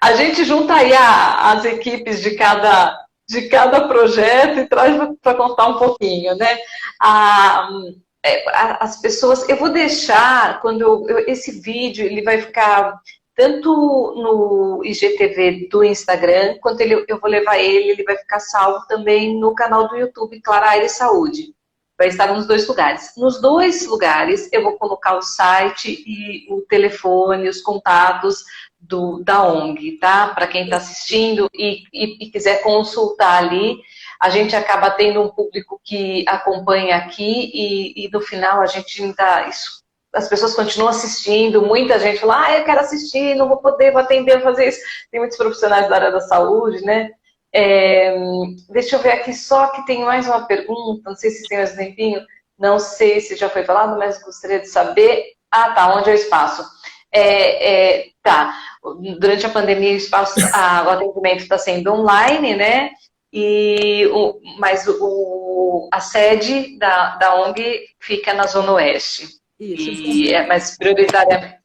A gente junta aí as equipes de cada projeto e traz para contar um pouquinho, né? As pessoas, eu vou deixar, esse vídeo, ele vai ficar tanto no IGTV do Instagram, quanto eu vou levar ele vai ficar salvo também no canal do YouTube, Clara Aires Saúde. Vai estar nos dois lugares. Nos dois lugares, eu vou colocar o site e o telefone, os contatos da ONG, tá? Para quem está assistindo e quiser consultar ali, a gente acaba tendo um público que acompanha aqui e no final a gente ainda as pessoas continuam assistindo, muita gente fala, eu quero assistir, não vou poder, vou atender, vou fazer isso. Tem muitos profissionais da área da saúde, né? Deixa eu ver aqui só que tem mais uma pergunta, não sei se tem mais um tempinho, não sei se já foi falado, mas gostaria de saber. Ah, tá, onde é o espaço? Tá, durante a pandemia o atendimento está sendo online, né? Mas a sede da ONG fica na Zona Oeste. Isso. Mas prioritariamente.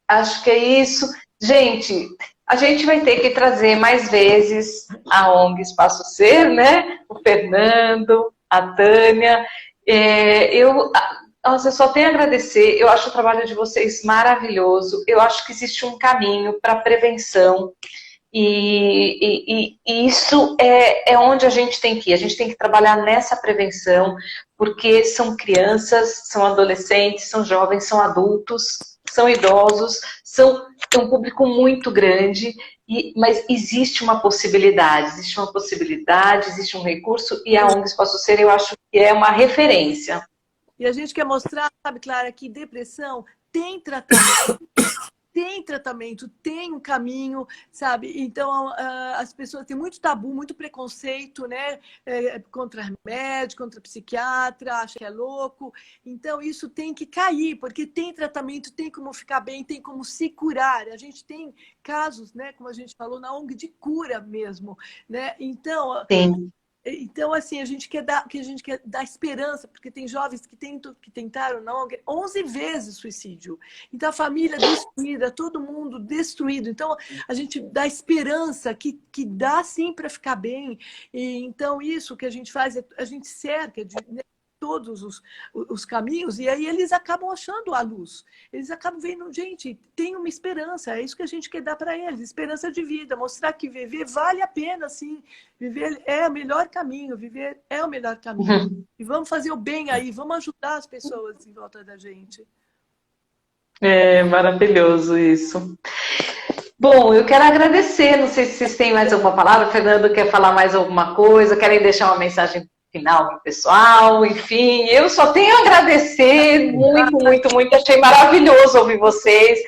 Acho que é isso. Gente, a gente vai ter que trazer mais vezes a ONG Espaço Ser, né? O Fernando, a Tânia. Eu só tenho a agradecer. Eu acho o trabalho de vocês maravilhoso. Eu acho que existe um caminho para prevenção. E isso é onde a gente tem que ir. A gente tem que trabalhar nessa prevenção, porque são crianças, são adolescentes, são jovens, são adultos, são idosos, é um público muito grande, mas existe uma possibilidade, existe um recurso, e a ONG Espaço Ser, eu acho que é uma referência. E a gente quer mostrar, sabe, Clara, que depressão tem tratamento. Tem tratamento, tem um caminho, sabe? Então, as pessoas têm muito tabu, muito preconceito, né? Contra remédio, contra psiquiatra, acha que é louco. Então, isso tem que cair, porque tem tratamento, tem como ficar bem, tem como se curar. A gente tem casos, né? Como a gente falou, na ONG de cura mesmo, né? Então, assim, a gente quer dar esperança, porque tem jovens que tentaram na ONG 11 vezes suicídio. Então, a família destruída, todo mundo destruído. Então, a gente dá esperança que dá sim para ficar bem. E, então, isso que a gente faz, a gente cerca de todos os caminhos, e aí eles acabam achando a luz. Eles acabam vendo, gente, tem uma esperança, é isso que a gente quer dar para eles, esperança de vida, mostrar que viver vale a pena, sim. Viver é o melhor caminho, viver é o melhor caminho. E vamos fazer o bem aí, vamos ajudar as pessoas em volta da gente. É maravilhoso isso. Bom, eu quero agradecer, não sei se vocês têm mais alguma palavra, o Fernando quer falar mais alguma coisa, querem deixar uma mensagem final para o pessoal, enfim, eu só tenho a agradecer muito, achei maravilhoso ouvir vocês,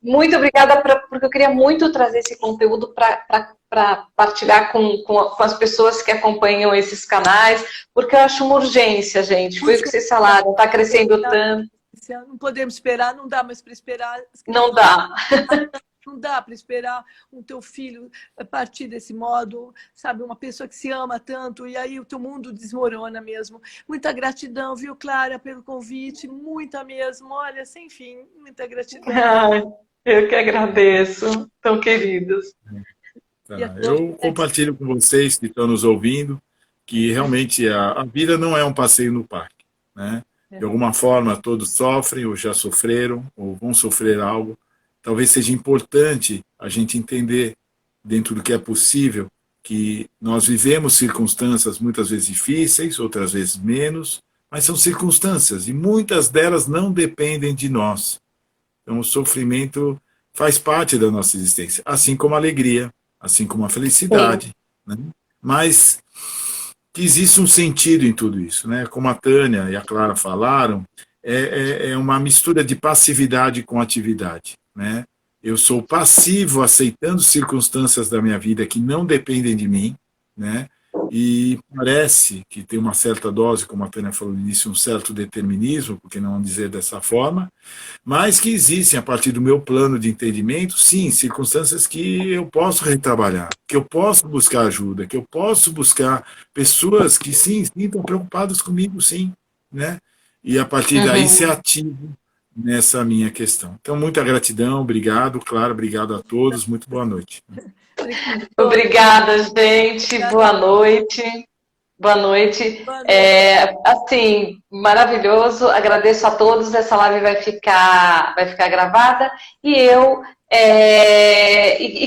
muito obrigada, porque eu queria muito trazer esse conteúdo para partilhar com as pessoas que acompanham esses canais, porque eu acho uma urgência, gente, foi o que vocês falaram, está crescendo tanto. Não podemos esperar, não dá mais para esperar. Não dá. Não dá para esperar o teu filho partir desse modo, sabe? Uma pessoa que se ama tanto, e aí o teu mundo desmorona mesmo. Muita gratidão, viu, Clara, pelo convite, muita mesmo. Olha, sem fim, muita gratidão. Eu que agradeço, tão queridos. Tá. Eu compartilho com vocês que estão nos ouvindo que realmente a vida não é um passeio no parque, né? De alguma forma todos sofrem, ou já sofreram, ou vão sofrer algo. Talvez seja importante a gente entender, dentro do que é possível, que nós vivemos circunstâncias muitas vezes difíceis, outras vezes menos, mas são circunstâncias, e muitas delas não dependem de nós. Então o sofrimento faz parte da nossa existência, assim como a alegria, assim como a felicidade, né? Mas que existe um sentido em tudo isso, né? Como a Tânia e a Clara falaram, é uma mistura de passividade com atividade, né? Eu sou passivo aceitando circunstâncias da minha vida que não dependem de mim, né? E parece que tem uma certa dose, como a Tânia falou no início, um certo determinismo, por que não dizer dessa forma, mas que existem, a partir do meu plano de entendimento, sim, circunstâncias que eu posso retrabalhar, que eu posso buscar ajuda, que eu posso buscar pessoas que, sim, estão preocupadas comigo, sim, né? E a partir daí ser ativo nessa minha questão. Então, muita gratidão, obrigado, Clara, obrigado a todos, muito boa noite. Obrigada, gente, boa noite. Boa noite. Assim, maravilhoso, agradeço a todos, essa live vai ficar gravada, e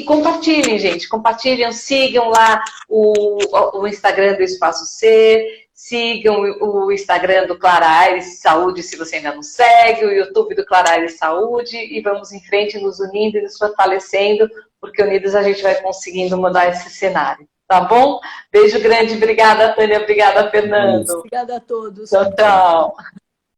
compartilhem, gente, compartilhem, sigam lá o Instagram do Espaço Ser, sigam o Instagram do Clara Aires Saúde, se você ainda não segue, o YouTube do Clara Aires Saúde, e vamos em frente, nos unindo e nos fortalecendo, porque unidos a gente vai conseguindo mudar esse cenário. Tá bom? Beijo grande, obrigada, Tânia, obrigada, Fernando. Obrigada a todos. Tchau, tchau.